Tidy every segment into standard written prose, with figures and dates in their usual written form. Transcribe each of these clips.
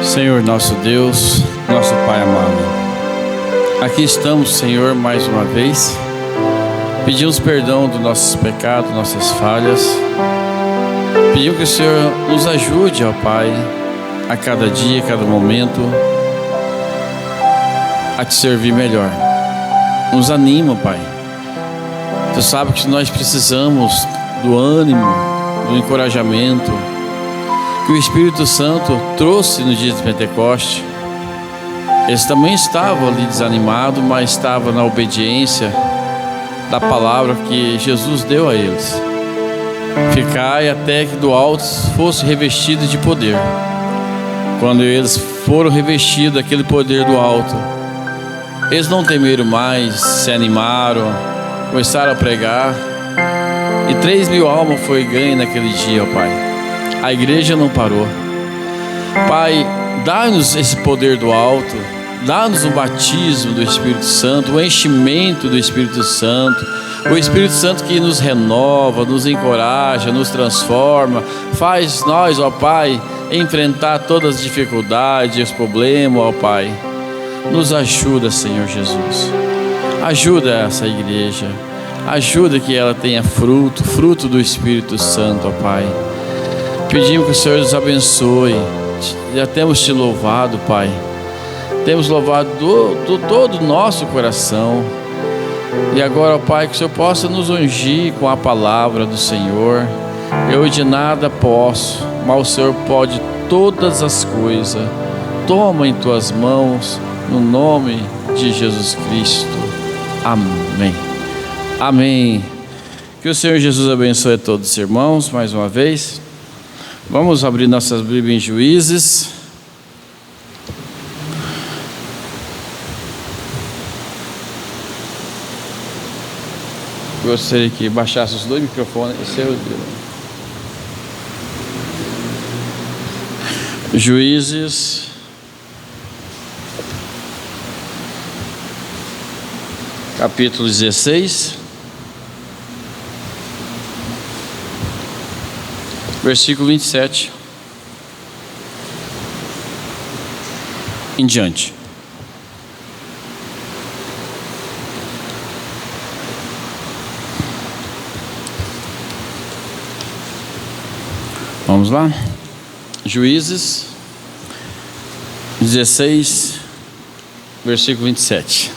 Senhor nosso Deus, nosso Pai amado, aqui estamos, Senhor, mais uma vez. Pedimos perdão dos nossos pecados, nossas falhas. Pedimos que o Senhor nos ajude, ó Pai, a cada dia, a cada momento, a te servir melhor. Nos anima, Pai. Tu sabe que nós precisamos do ânimo, do encorajamento que o Espírito Santo trouxe no dia de Pentecoste. Eles também estavam ali desanimados, mas estavam na obediência da palavra que Jesus deu a eles. Ficai até que do alto fosse revestido de poder. Quando eles foram revestidos daquele poder do alto, eles não temeram mais, se animaram, começaram a pregar, e 3.000 almas foi ganho naquele dia, ó Pai. A igreja não parou. Pai, dá-nos esse poder do alto, dá-nos o batismo do Espírito Santo, o enchimento do Espírito Santo, o Espírito Santo que nos renova, nos encoraja, nos transforma, faz nós, ó Pai, enfrentar todas as dificuldades, os problemas, ó Pai. Nos ajuda, Senhor Jesus. Ajuda essa igreja, ajuda que ela tenha fruto do Espírito Santo, ó Pai. Pedimos que o Senhor nos abençoe. Já temos te louvado, Pai. Temos louvado do todo o nosso coração. E agora, ó Pai, que o Senhor possa nos ungir com a palavra do Senhor. Eu de nada posso, mas o Senhor pode todas as coisas. Toma em tuas mãos, no nome de Jesus Cristo. Amém. Amém. Que o Senhor Jesus abençoe a todos os irmãos mais uma vez. Vamos abrir nossas Bíblias em Juízes. Gostaria que baixasse os dois microfones. Esse é o Juízes, capítulo 16, versículo 27 em diante. Vamos lá? Juízes 16, versículo 27.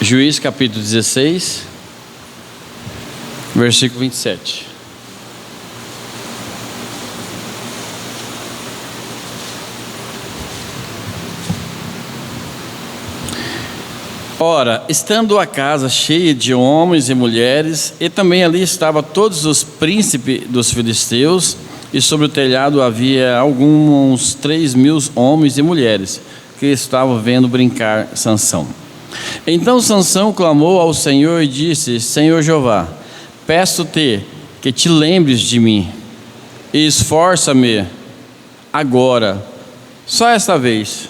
Juízes capítulo 16, versículo 27. Ora, estando a casa cheia de homens e mulheres, e também ali estavam todos os príncipes dos filisteus, e sobre o telhado havia alguns 3.000 homens e mulheres, que estavam vendo brincar Sansão. Então Sansão clamou ao Senhor e disse: Senhor Jeová, peço-te que te lembres de mim, e esforça-me agora, só esta vez,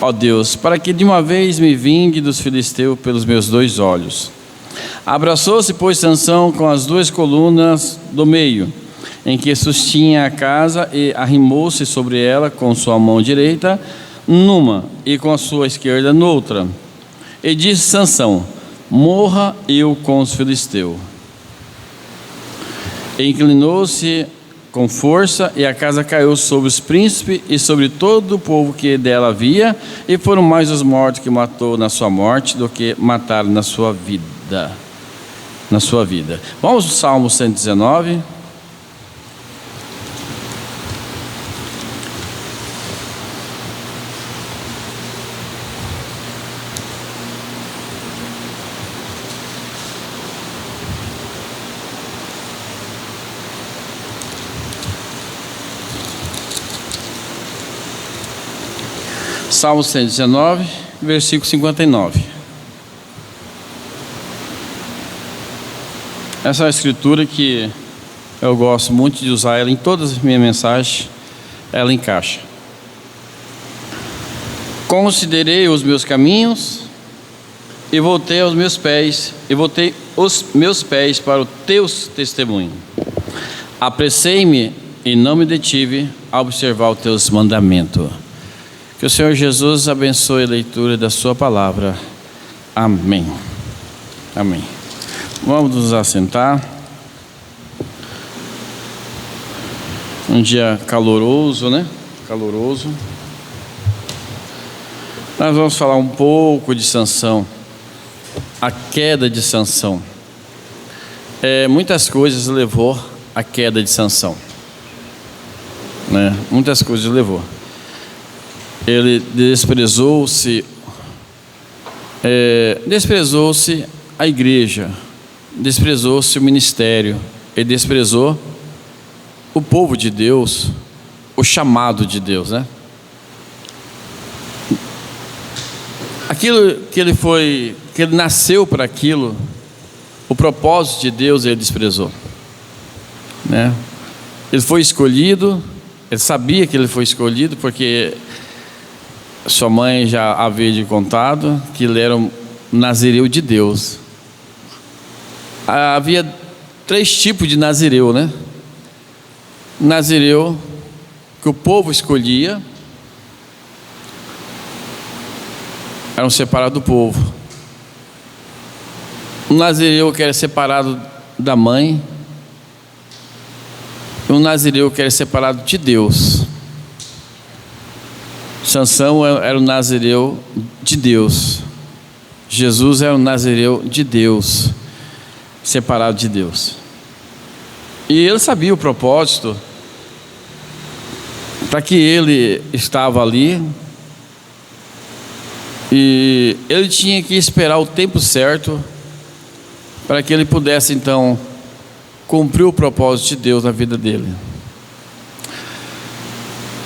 ó Deus, para que de uma vez me vingue dos filisteus pelos meus 2 olhos. Abraçou-se, pois, Sansão com as 2 colunas do meio, em que sustinha a casa, e arrimou-se sobre ela com sua mão direita numa, e com a sua esquerda noutra. E disse Sansão: morra eu com os filisteus. E inclinou-se com força, e a casa caiu sobre os príncipes e sobre todo o povo que dela havia, e foram mais os mortos que matou na sua morte do que mataram na sua vida. Vamos ao Salmo 119. Salmo 119, versículo 59. Essa é uma escritura que eu gosto muito de usar ela em todas as minhas mensagens, ela encaixa. Considerei os meus caminhos e voltei os meus pés para os teus testemunhos. Apressei-me e não me detive a observar os teus mandamentos. Que o Senhor Jesus abençoe a leitura da sua palavra. Amém. Amém. Vamos nos assentar. Um dia caloroso, né? Caloroso. Nós vamos falar um pouco de Sansão. A queda de Sansão. Muitas coisas levou à queda de Sansão, né? Muitas coisas levou. Ele desprezou-se a igreja, desprezou-se o ministério, ele desprezou o povo de Deus, o chamado de Deus, né? Aquilo que ele nasceu para aquilo, o propósito de Deus ele desprezou, né? Ele foi escolhido, ele sabia que ele foi escolhido porque sua mãe já havia contado que ele era um nazireu de Deus. Havia 3 tipos de nazireu, né? Nazireu que o povo escolhia, eram separados do povo. Um nazireu que era separado da mãe, e um nazireu que era separado de Deus. Sansão era o nazireu de Deus. Jesus era o nazireu de Deus, separado de Deus. E ele sabia o propósito para que ele estava ali, e ele tinha que esperar o tempo certo para que ele pudesse então cumprir o propósito de Deus na vida dele.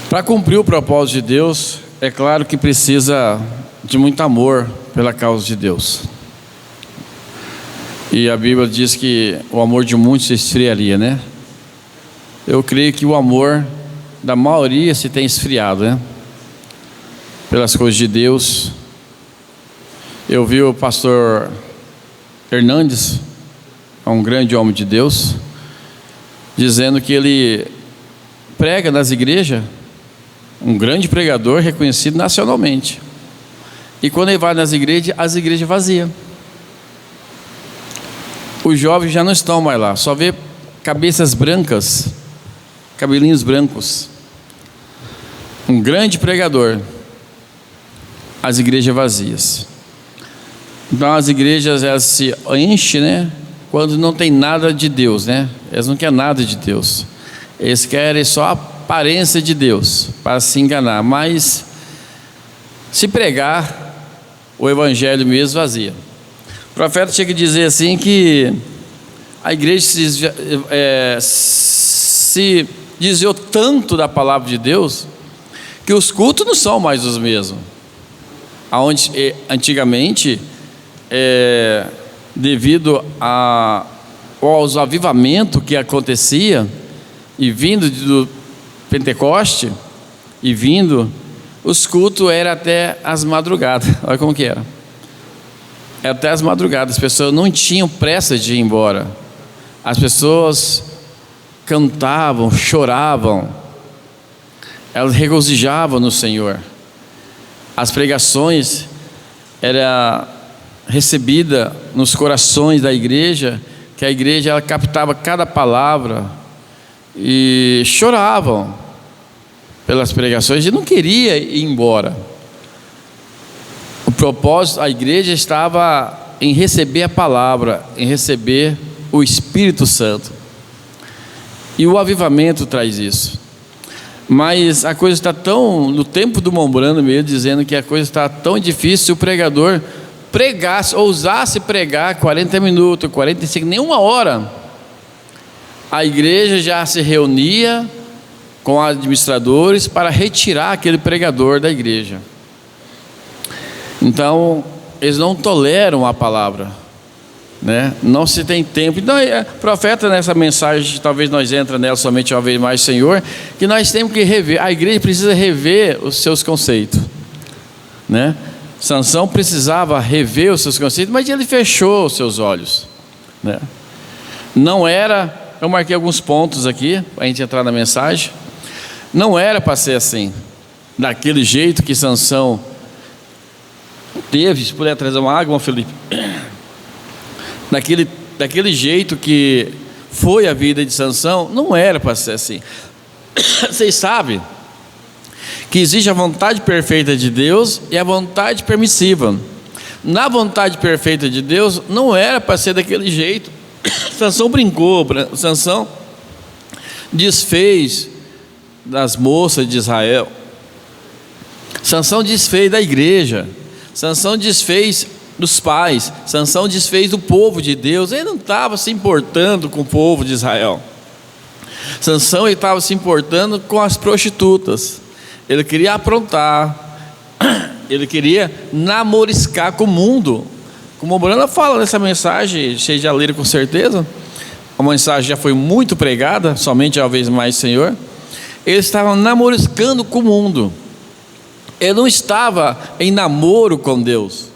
Para cumprir o propósito de Deus, é claro que precisa de muito amor pela causa de Deus. E a Bíblia diz que o amor de muitos se esfriaria, né? Eu creio que o amor da maioria se tem esfriado, né? Pelas coisas de Deus. Eu vi o pastor Hernandes, um grande homem de Deus, dizendo que ele prega nas igrejas, um grande pregador reconhecido nacionalmente, e quando ele vai nas igrejas, as igrejas vazias. Os jovens já não estão mais lá, só vê cabeças brancas, cabelinhos brancos. Um grande pregador, as igrejas vazias. Então as igrejas elas se enchem, né? Quando não tem nada de Deus, né? Eles não querem nada de Deus. Eles querem só a aparência de Deus para se enganar. Mas se pregar o evangelho mesmo vazia. O profeta tinha que dizer assim que a igreja se desviou tanto da palavra de Deus que os cultos não são mais os mesmos. Aonde antigamente devido aos avivamentos que acontecia, e vindo do Pentecoste, e vindo, os cultos eram até as madrugadas. Olha como que era. Era até as madrugadas, as pessoas não tinham pressa de ir embora. As pessoas cantavam, choravam, elas regozijavam no Senhor. As pregações eram recebida nos corações da igreja, que a igreja ela captava cada palavra e choravam pelas pregações e não queria ir embora. O propósito, a igreja estava em receber a palavra, em receber o Espírito Santo, e o avivamento traz isso. Mas a coisa está tão, no tempo do Mombrando mesmo, dizendo que a coisa está tão difícil, se o pregador pregasse, ousasse pregar 40 minutos, 45, nem uma hora, a igreja já se reunia com administradores para retirar aquele pregador da igreja. Então, eles não toleram a palavra, né? Não se tem tempo. Então, profeta, nessa mensagem, talvez nós entra nela somente uma vez mais, Senhor, que nós temos que rever, a igreja precisa rever os seus conceitos, né? Sansão precisava rever os seus conceitos, mas ele fechou os seus olhos, né? Não era eu marquei alguns pontos aqui para a gente entrar na mensagem. Não era para ser assim, daquele jeito que Sansão teve. Se puder trazer uma água, Felipe. Daquele jeito que foi a vida de Sansão, não era para ser assim. Vocês sabem que existe a vontade perfeita de Deus e a vontade permissiva. Na vontade perfeita de Deus, não era para ser daquele jeito. Sansão brincou, Sansão desfez das moças de Israel, Sansão desfez da igreja, Sansão desfez dos pais, Sansão desfez do povo de Deus. Ele não estava se importando com o povo de Israel. Sansão estava se importando com as prostitutas. Ele queria aprontar, ele queria namoriscar com o mundo. Como o Brana fala nessa mensagem, vocês já leram com certeza, a mensagem já foi muito pregada, somente uma vez mais, Senhor. Ele estava namoriscando com o mundo. Ele não estava em namoro com Deus.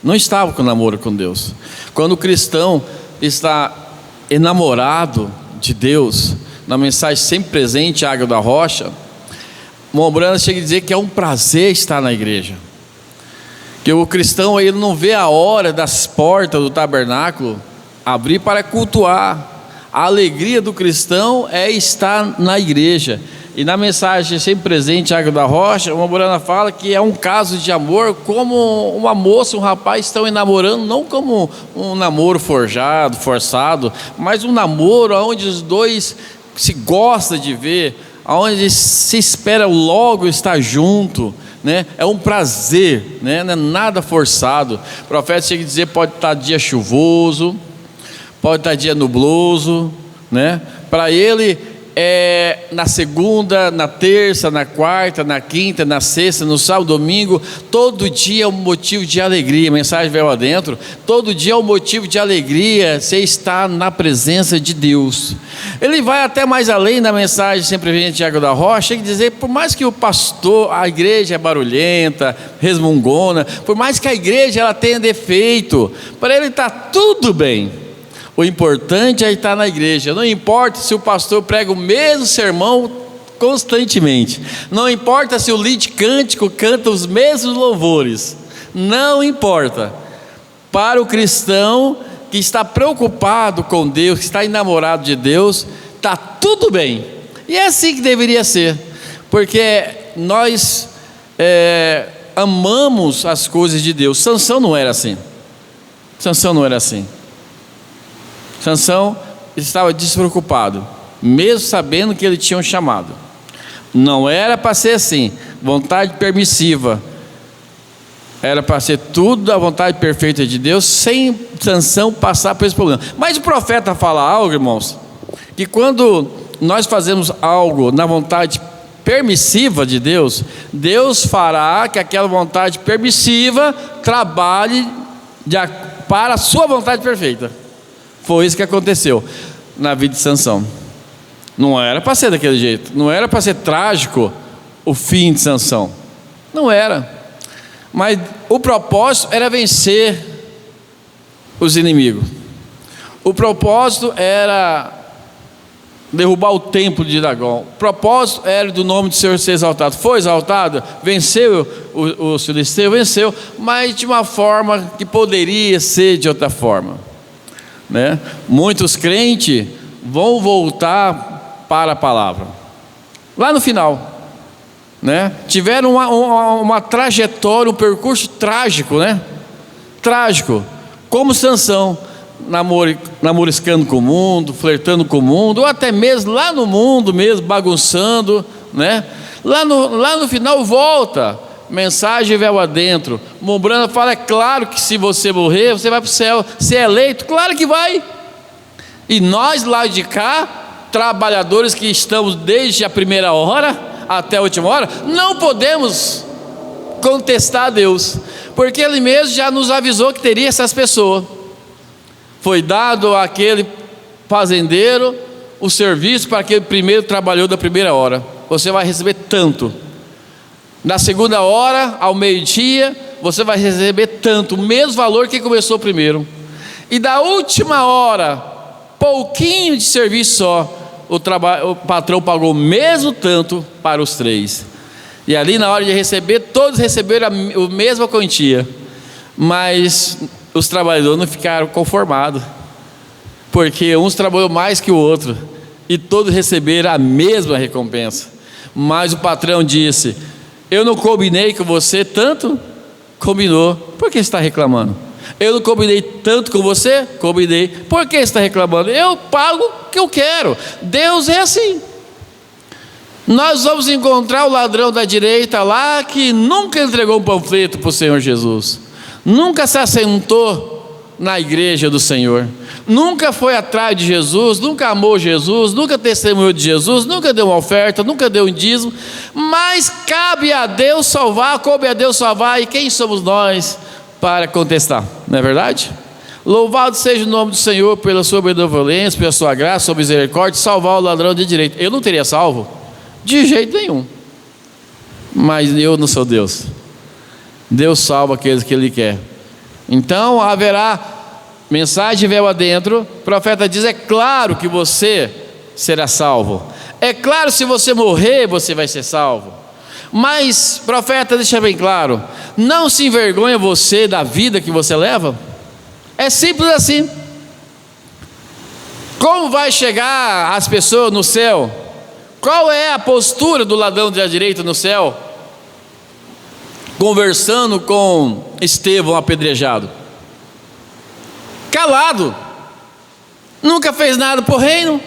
Não estava com namoro com Deus. Quando o cristão está enamorado de Deus, na mensagem sempre presente, Água da Rocha, o Brana chega a dizer que é um prazer estar na igreja. Que o cristão ele não vê a hora das portas do tabernáculo abrir para cultuar. A alegria do cristão é estar na igreja. E na mensagem sempre presente, Água da Rocha, uma Brana fala que é um caso de amor como uma moça e um rapaz estão enamorando, não como um namoro forjado, forçado, mas um namoro onde os dois se gostam de ver, onde se espera logo estar junto, né? É um prazer, né? Não é nada forçado. O profeta chega a dizer, pode estar dia chuvoso, pode estar dia nubloso, né? Para ele na segunda, na terça, na quarta, na quinta, na sexta, no sábado, domingo, todo dia é um motivo de alegria. Mensagem veio adentro. Todo dia é um motivo de alegria. Você está na presença de Deus. Ele vai até mais além da mensagem sempre vem de Água da Rocha e dizer, por mais que o pastor, a igreja é barulhenta, resmungona, por mais que a igreja ela tenha defeito, para ele está tudo bem. O importante é estar na igreja. Não importa se o pastor prega o mesmo sermão constantemente. Não importa se o líder cântico canta os mesmos louvores. Não importa. Para o cristão que está preocupado com Deus, que está enamorado de Deus, está tudo bem. E é assim que deveria ser. Porque nós amamos as coisas de Deus. Sansão não era assim. Sansão não era assim. Sansão estava despreocupado, mesmo sabendo que ele tinha um chamado. Não era para ser assim, vontade permissiva. Era para ser tudo da vontade perfeita de Deus, sem Sansão passar por esse problema. Mas o profeta fala algo, irmãos, que quando nós fazemos algo na vontade permissiva de Deus, Deus fará que aquela vontade permissiva trabalhe para a sua vontade perfeita. Foi isso que aconteceu na vida de Sansão. Não era para ser daquele jeito. Não era para ser trágico o fim de Sansão. Não era. Mas o propósito era vencer os inimigos. O propósito era derrubar o templo de Dagom. O propósito era do nome do Senhor ser exaltado. Foi exaltado, venceu o filisteu, venceu, mas de uma forma que poderia ser de outra forma. Né? Muitos crentes vão voltar para a palavra lá no final, né? Tiveram uma trajetória, um percurso trágico, né? Trágico, como Sansão, namoriscando com o mundo, flertando com o mundo, ou até mesmo lá no mundo mesmo, bagunçando, né? Lá no final volta. Mensagem véu adentro. Mombrana fala, é claro que se você morrer, você vai para o céu. Se é eleito, claro que vai. E nós lá de cá, trabalhadores que estamos desde a primeira hora até a última hora, não podemos contestar a Deus, porque Ele mesmo já nos avisou que teria essas pessoas. Foi dado àquele fazendeiro o serviço para aquele primeiro trabalhou da primeira hora. Você vai receber tanto. Na segunda hora, ao meio-dia, você vai receber tanto, o mesmo valor que começou primeiro. E da última hora pouquinho de serviço só, o patrão pagou o mesmo tanto para os 3. E ali na hora de receber, todos receberam a mesma quantia. Mas os trabalhadores não ficaram conformados, porque uns trabalhou mais que o outro, e todos receberam a mesma recompensa. Mas o patrão disse: eu não combinei com você tanto? Combinou. Por que você está reclamando? Eu não combinei tanto com você? Combinei. Por que você está reclamando? Eu pago o que eu quero. Deus é assim. Nós vamos encontrar o ladrão da direita lá, que nunca entregou um panfleto para o Senhor Jesus, nunca se assentou na igreja do Senhor, nunca foi atrás de Jesus, nunca amou Jesus, nunca testemunhou de Jesus, nunca deu uma oferta, nunca deu um dízimo. Mas cabe a Deus salvar, coube a Deus salvar, e quem somos nós para contestar? Não é verdade? Louvado seja o nome do Senhor pela sua benevolência, pela sua graça, sua misericórdia, salvar o ladrão de direita. Eu não teria salvo de jeito nenhum, mas eu não sou Deus. Deus salva aqueles que Ele quer. Então haverá mensagem de véu adentro. O profeta diz: é claro que você será salvo, é claro, se você morrer você vai ser salvo. Mas profeta deixa bem claro: não se envergonha você da vida que você leva. É simples assim. Como vai chegar as pessoas no céu? Qual é a postura do ladrão da direita no céu? Conversando com Estevão apedrejado, calado, nunca fez nada por reino,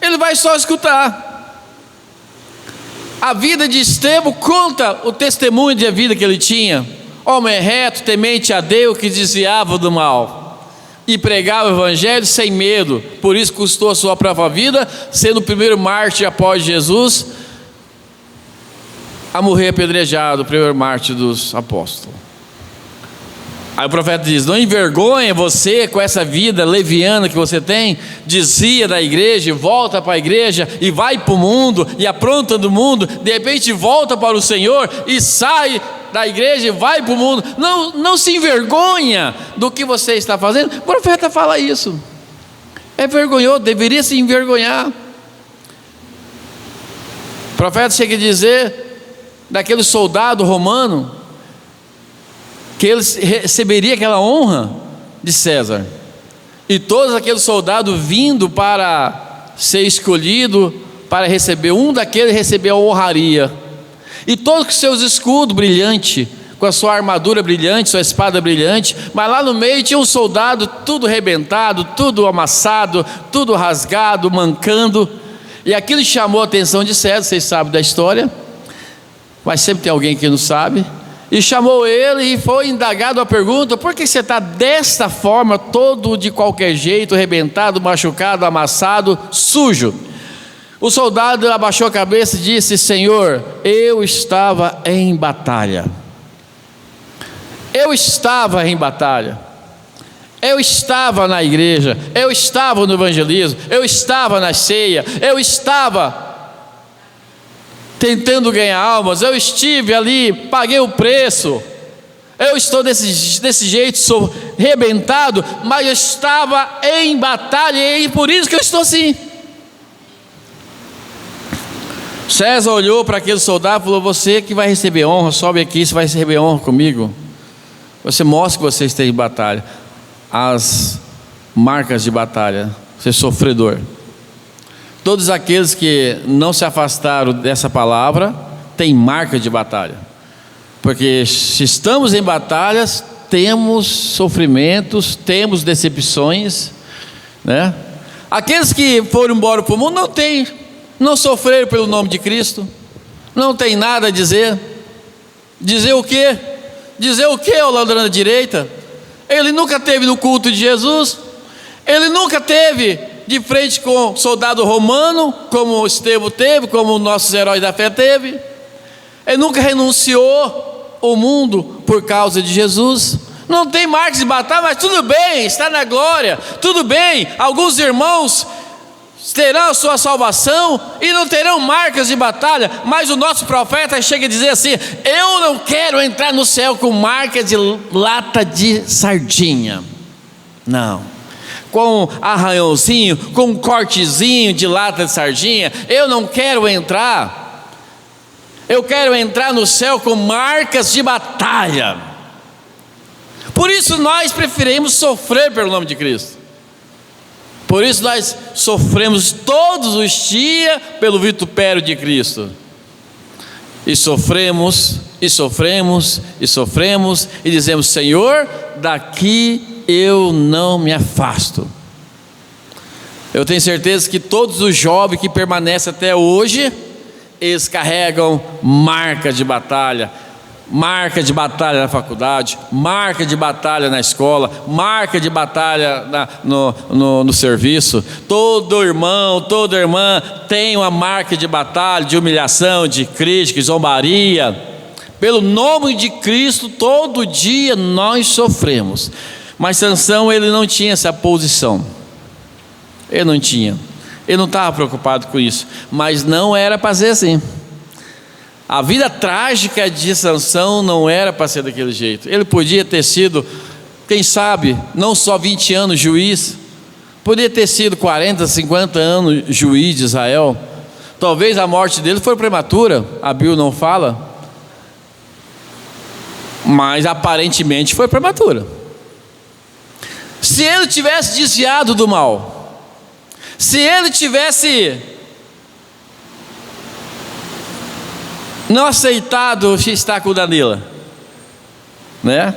ele vai só escutar. A vida de Estevão conta o testemunho de vida que ele tinha: homem reto, temente a Deus, que desviava do mal e pregava o evangelho sem medo. Por isso custou a sua própria vida, sendo o primeiro mártir após Jesus a morrer apedrejado, o primeiro mártir dos apóstolos. Aí o profeta diz: não envergonha você com essa vida leviana que você tem, desvia da igreja, volta para a igreja e vai para o mundo e apronta do mundo, de repente volta para o Senhor e sai da igreja e vai para o mundo. Não se envergonha do que você está fazendo. O profeta fala isso. É vergonhoso, deveria se envergonhar. O profeta chega a dizer daquele soldado romano que ele receberia aquela honra de César, e todos aqueles soldados vindo para ser escolhido para receber, um daqueles receber a honraria, e todos com seus escudos brilhantes, com a sua armadura brilhante, sua espada brilhante, mas lá no meio tinha um soldado tudo arrebentado, tudo amassado, tudo rasgado, mancando. E aquilo chamou a atenção de César. Vocês sabem da história, mas sempre tem alguém que não sabe. E chamou ele e foi indagado a pergunta: por que você está desta forma, todo de qualquer jeito, arrebentado, machucado, amassado, sujo? O soldado abaixou a cabeça e disse: Senhor, eu estava em batalha. Eu estava em batalha. Eu estava na igreja, eu estava no evangelismo, eu estava na ceia, eu estava tentando ganhar almas, eu estive ali, paguei o preço, eu estou desse jeito, sou arrebentado, mas eu estava em batalha, e por isso que eu estou assim. César olhou para aquele soldado e falou: você que vai receber honra, sobe aqui, você vai receber honra comigo. Você mostra que você está em batalha, as marcas de batalha, ser sofredor. Todos aqueles que não se afastaram dessa palavra têm marca de batalha, porque se estamos em batalhas, temos sofrimentos, temos decepções, né? Aqueles que foram embora para o mundo não sofreram pelo nome de Cristo, não tem nada a dizer. Dizer o quê? Dizer o quê ao ladrão da direita? Ele nunca esteve no culto de Jesus, ele nunca esteve de frente com soldado romano, como Estevão teve, como nossos heróis da fé teve. Ele nunca renunciou o mundo por causa de Jesus. Não tem marcas de batalha, mas tudo bem, está na glória, tudo bem. Alguns irmãos terão a sua salvação e não terão marcas de batalha, mas o nosso profeta chega a dizer assim: eu não quero entrar no céu com marca de lata de sardinha. Não, com arranhãozinho, com um cortezinho de lata de sardinha. Eu não quero entrar. Eu quero entrar no céu com marcas de batalha. Por isso nós preferimos sofrer pelo nome de Cristo. Por isso nós sofremos todos os dias pelo vitupério de Cristo. E sofremos, e sofremos, e sofremos, e dizemos: Senhor, daqui eu não me afasto. Eu tenho certeza que todos os jovens que permanecem até hoje, eles carregam marca de batalha na faculdade, marca de batalha na escola, marca de batalha no serviço. Todo irmão, toda irmã tem uma marca de batalha, de humilhação, de crítica, de zombaria. Pelo nome de Cristo, todo dia nós sofremos. Mas Sansão, ele não tinha essa posição. Ele não tinha. Ele não estava preocupado com isso. Mas não era para ser assim. A vida trágica de Sansão não era para ser daquele jeito. Ele podia ter sido, quem sabe, não só 20 anos juiz, podia ter sido 40, 50 anos juiz de Israel. Talvez a morte dele foi prematura, a Bíblia não fala, mas aparentemente foi prematura. Se ele tivesse desviado do mal, se ele tivesse não aceitado estar com Dalila, né?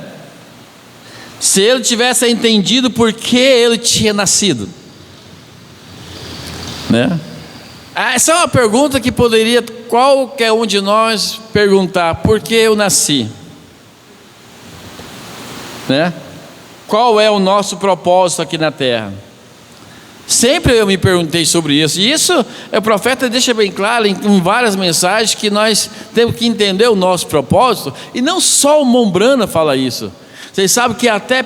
Se ele tivesse entendido por que ele tinha nascido, né? Essa é uma pergunta que poderia qualquer um de nós perguntar: por que eu nasci? Né? Qual é o nosso propósito aqui na terra? Sempre eu me perguntei sobre isso. E isso o profeta deixa bem claro em várias mensagens, que nós temos que entender o nosso propósito. E não só o Mombrana fala isso. Vocês sabem que até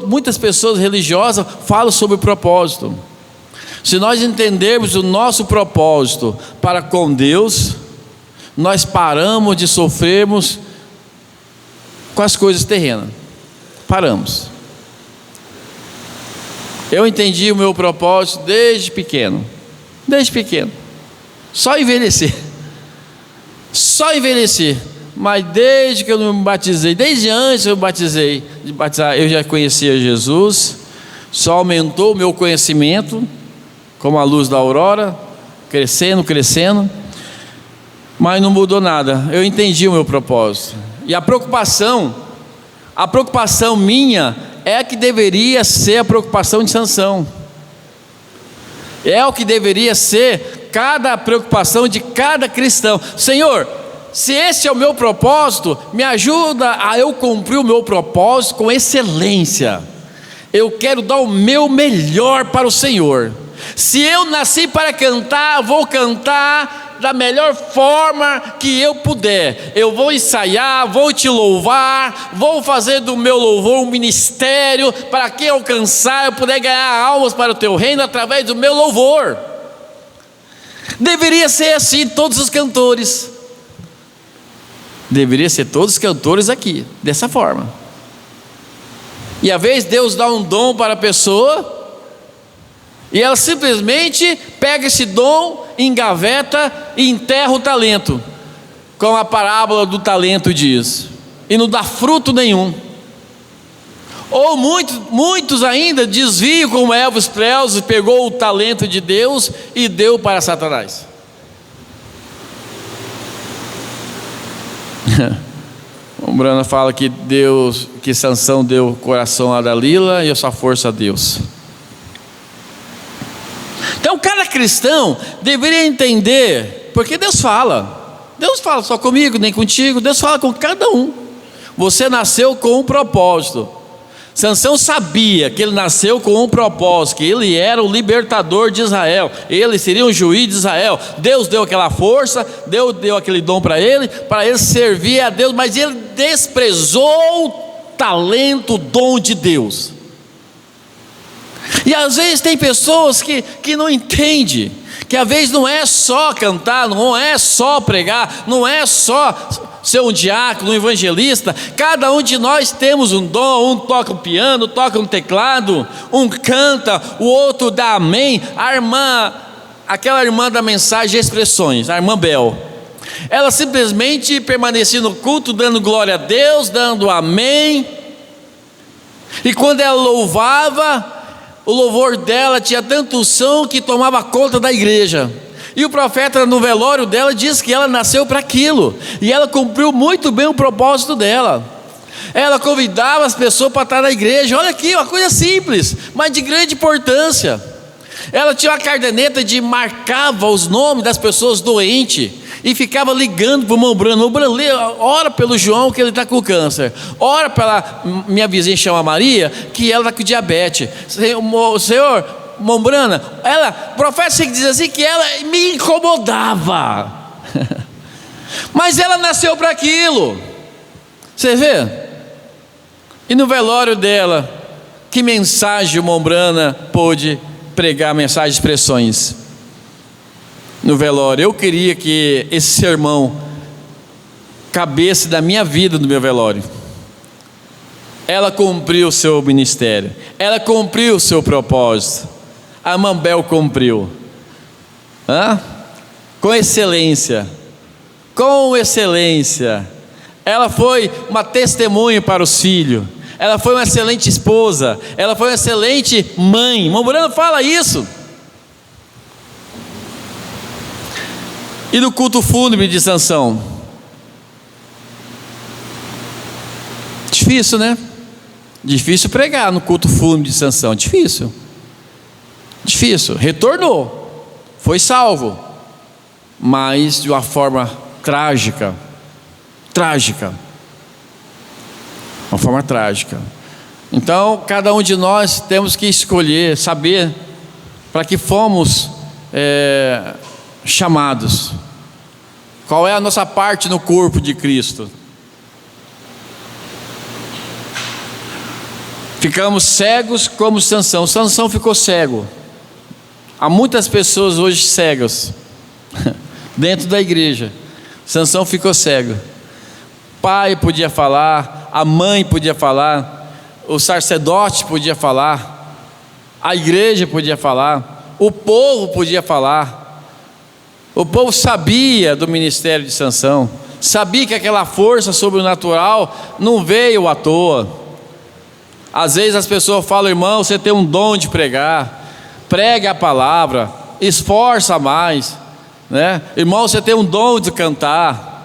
muitas pessoas religiosas falam sobre o propósito. Se nós entendermos o nosso propósito para com Deus, nós paramos de sofrermos com as coisas terrenas. Paramos. Eu entendi o meu propósito desde pequeno. Só envelhecer. Mas desde que eu me batizei, desde antes de batizar, eu já conhecia Jesus. Só aumentou o meu conhecimento, como a luz da aurora, crescendo. Mas não mudou nada. Eu entendi o meu propósito. E a preocupação minha é que deveria ser a preocupação de Sansão. É o que deveria ser cada preocupação de cada cristão. Senhor, se esse é o meu propósito, me ajuda a eu cumprir o meu propósito com excelência. Eu quero dar o meu melhor para o Senhor. Se eu nasci para cantar, vou cantar da melhor forma que eu puder. Eu vou ensaiar, vou te louvar, vou fazer do meu louvor um ministério, para que alcançar, eu puder ganhar almas para o teu reino através do meu louvor. Deveria ser assim todos os cantores. Deveria ser todos os cantores aqui, dessa forma. E às vezes Deus dá um dom para a pessoa, e ela simplesmente pega esse dom, engaveta e enterra o talento, como a parábola do talento diz, e não dá fruto nenhum. Ou muitos ainda desviam, como Elvis Presley pegou o talento de Deus e deu para Satanás. O Brana fala que Sansão deu o coração a Dalila e a sua força a Deus. Então cada cristão deveria entender, porque Deus fala só comigo, nem contigo, Deus fala com cada um. Você nasceu com um propósito. Sansão sabia que ele nasceu com um propósito, que ele era o libertador de Israel, ele seria um juiz de Israel. Deus deu aquela força, Deus deu aquele dom para ele servir a Deus, mas ele desprezou o talento, o dom de Deus. E às vezes tem pessoas que não entendem, que às vezes não é só cantar, não é só pregar, não é só ser um diácono, um evangelista. Cada um de nós temos um dom. Um toca um piano, toca um teclado, um canta, o outro dá amém. Aquela irmã da mensagem de expressões, a irmã Bel, ela simplesmente permanecia no culto, dando glória a Deus, dando amém. E quando ela louvava, o louvor dela tinha tanto som que tomava conta da igreja. E o profeta, no velório dela, diz que ela nasceu para aquilo, e ela cumpriu muito bem o propósito dela. Ela convidava as pessoas para estar na igreja. Olha aqui, uma coisa simples, mas de grande importância. Ela tinha uma caderneta de marcava os nomes das pessoas doentes e ficava ligando para o irmão Brano. O Brano, ora pelo João que ele está com câncer, ora pela minha vizinha chama Maria que ela está com diabetes. Senhor, irmão Brana, ela, profeta diz assim que ela me incomodava, mas ela nasceu para aquilo. Você vê? E no velório dela, que mensagem o irmão Brana pôde pregar? Mensagem de expressões no velório. Eu queria que esse sermão cabesse da minha vida no meu velório. Ela cumpriu o seu ministério, ela cumpriu o seu propósito. A irmã Bel cumpriu, com excelência, ela foi uma testemunha para os filhos, ela foi uma excelente esposa, ela foi uma excelente mãe. Irmão Brano fala isso. E no culto fúnebre de Sansão, difícil, né? Difícil pregar no culto fúnebre de Sansão, difícil, retornou, foi salvo, mas de uma forma trágica, uma forma trágica. Então cada um de nós temos que escolher, saber para que fomos chamados, qual é a nossa parte no corpo de Cristo. Ficamos cegos como Sansão. Sansão ficou cego. Há muitas pessoas hoje cegas dentro da igreja. Sansão ficou cego. Pai podia falar, a mãe podia falar, o sacerdote podia falar, a igreja podia falar, o povo podia falar. O povo sabia do ministério de Sansão, sabia que aquela força sobrenatural não veio à toa. Às vezes as pessoas falam: irmão, você tem um dom de pregar, pregue a palavra, esforça mais, né? Irmão, você tem um dom de cantar.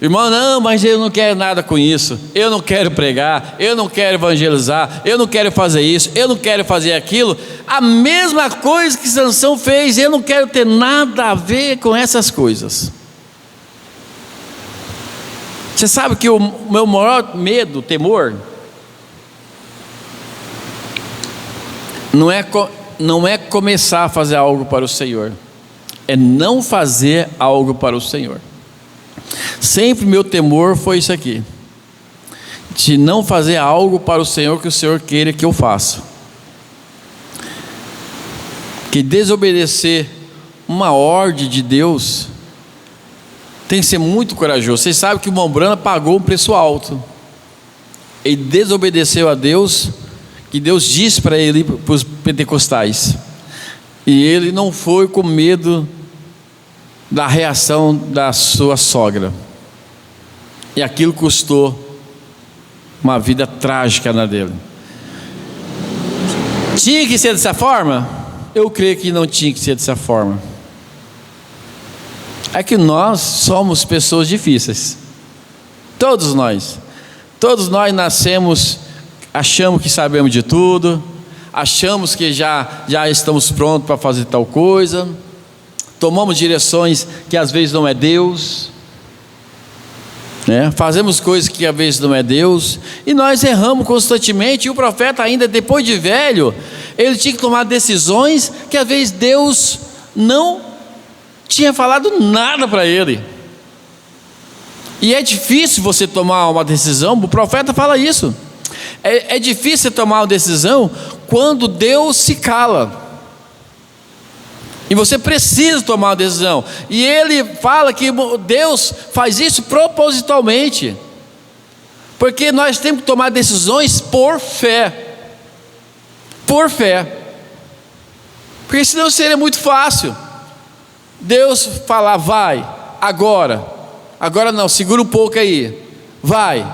Irmão, não, mas eu não quero nada com isso, eu não quero pregar, eu não quero evangelizar, eu não quero fazer isso, eu não quero fazer aquilo. A mesma coisa que Sansão fez. Eu não quero ter nada a ver com essas coisas. Você sabe que o meu maior medo, temor, não é começar a fazer algo para o Senhor, é não fazer algo para o Senhor. Sempre meu temor foi isso aqui, de não fazer algo para o Senhor que o Senhor queira que eu faça. Que desobedecer uma ordem de Deus tem que ser muito corajoso. Vocês sabem que o irmão Brana pagou um preço alto. Ele desobedeceu a Deus, que Deus disse para ele, para os pentecostais, e ele não foi com medo da reação da sua sogra, e aquilo custou uma vida trágica na dele. Tinha que ser dessa forma? Eu creio que não tinha que ser dessa forma. É que nós somos pessoas difíceis, todos nós nascemos, achamos que sabemos de tudo, achamos que já estamos prontos para fazer tal coisa, tomamos direções que às vezes não é Deus, né? Fazemos coisas que às vezes não é Deus, e nós erramos constantemente. E o profeta, ainda depois de velho, ele tinha que tomar decisões que às vezes Deus não tinha falado nada para ele. E é difícil você tomar uma decisão. O profeta fala isso. É difícil tomar uma decisão quando Deus se cala. E você precisa tomar uma decisão. E ele fala que Deus faz isso propositalmente, porque nós temos que tomar decisões por fé. Por fé. Porque senão seria muito fácil Deus falar, vai, agora. Agora não, segura um pouco aí. Vai.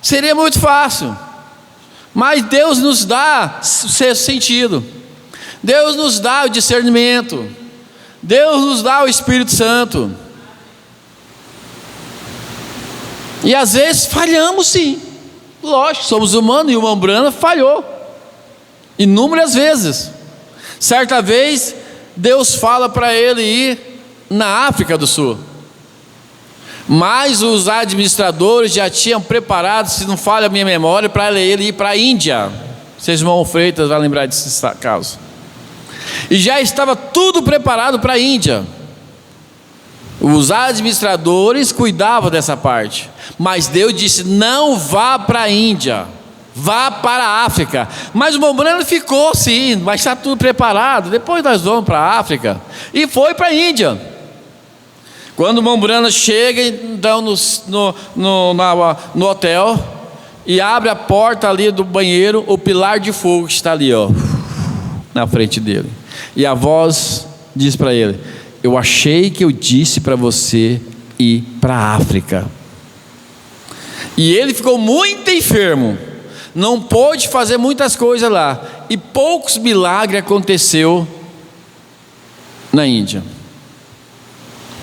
Seria muito fácil. Mas Deus nos dá o sexto sentido. Deus nos dá o discernimento. Deus nos dá o Espírito Santo. E às vezes falhamos sim. Lógico, somos humanos e o Mombrana falhou inúmeras vezes. Certa vez Deus fala para ele ir na África do Sul, mas os administradores já tinham preparado, se não falha a minha memória, para ele ir para a Índia. Vocês, irmão Freitas, vai lembrar desse caso. E já estava tudo preparado para a Índia. Os administradores cuidavam dessa parte, mas Deus disse: não vá para a Índia, vá para a África. Mas o Mombrana ficou sim, mas está tudo preparado, depois nós vamos para a África. E foi para a Índia. Quando o Mombrana chega então no hotel e abre a porta ali do banheiro, o pilar de fogo está ali, ó, na frente dele. E a voz diz para ele: eu achei que eu disse para você ir para a África. E ele ficou muito enfermo, não pôde fazer muitas coisas lá, e poucos milagres aconteceu na Índia.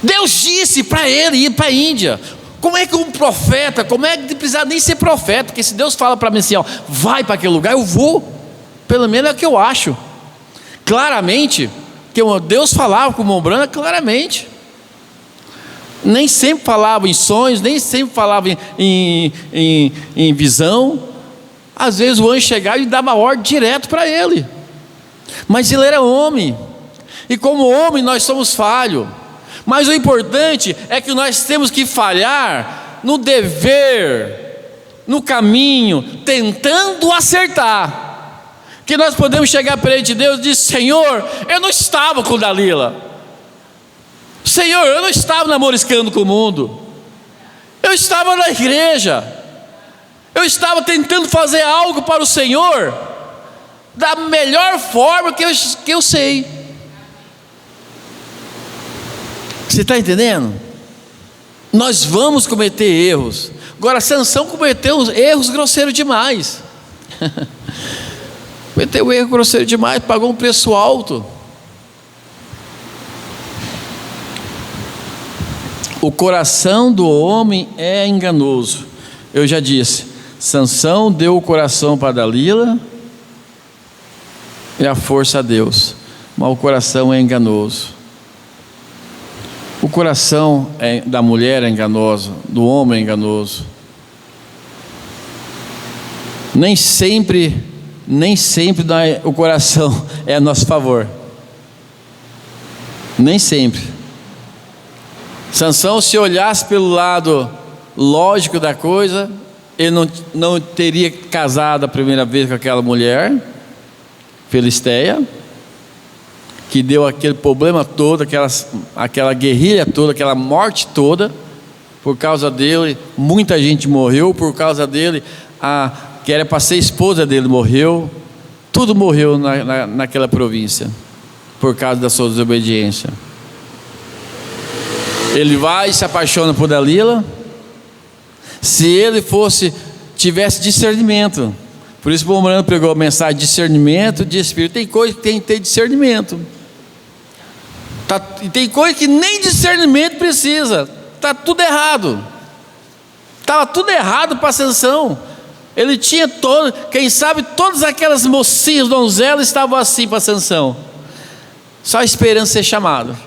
Deus disse para ele ir para a Índia. Como é que um profeta, como é que não precisa nem ser profeta? Porque se Deus fala para mim assim, ó, vai para aquele lugar, eu vou. Pelo menos é o que eu acho. Claramente, que Deus falava com o Mombrana claramente. Nem sempre falava em sonhos, nem sempre falava em visão. Às vezes o anjo chegava e dava ordem direto para ele. Mas ele era homem. E como homem nós somos falhos. Mas o importante é que nós temos que falhar no dever, no caminho, tentando acertar. Que nós podemos chegar perante Deus e dizer: Senhor, eu não estava com Dalila. Senhor, eu não estava namoriscando com o mundo. Eu estava na igreja. Eu estava tentando fazer algo para o Senhor da melhor forma que eu sei. Você está entendendo? Nós vamos cometer erros. Agora, Sansão cometeu erros grosseiros demais. Cometeu um erro grosseiro demais, pagou um preço alto. O coração do homem é enganoso. Eu já disse, Sansão deu o coração para Dalila e a força a Deus, mas o coração é enganoso. O coração da mulher é enganoso, do homem é enganoso. Nem sempre o coração é a nosso favor. Nem sempre. Sansão, se olhasse pelo lado lógico da coisa, ele não teria casado a primeira vez com aquela mulher filisteia, que deu aquele problema todo, aquela guerrilha toda, aquela morte toda. Por causa dele, muita gente morreu. Por causa dele, que era para ser esposa dele, morreu. Tudo morreu naquela província, por causa da sua desobediência. Ele vai e se apaixona por Dalila. Se ele tivesse discernimento, por isso o Mombrana pregou a mensagem de discernimento de espírito. Tem coisa que tem que ter discernimento, e tem coisa que nem discernimento precisa. Está tudo errado. Estava tudo errado para Sansão. Ele tinha quem sabe todas aquelas mocinhas, donzelas estavam assim para Sansão, só esperando ser chamado.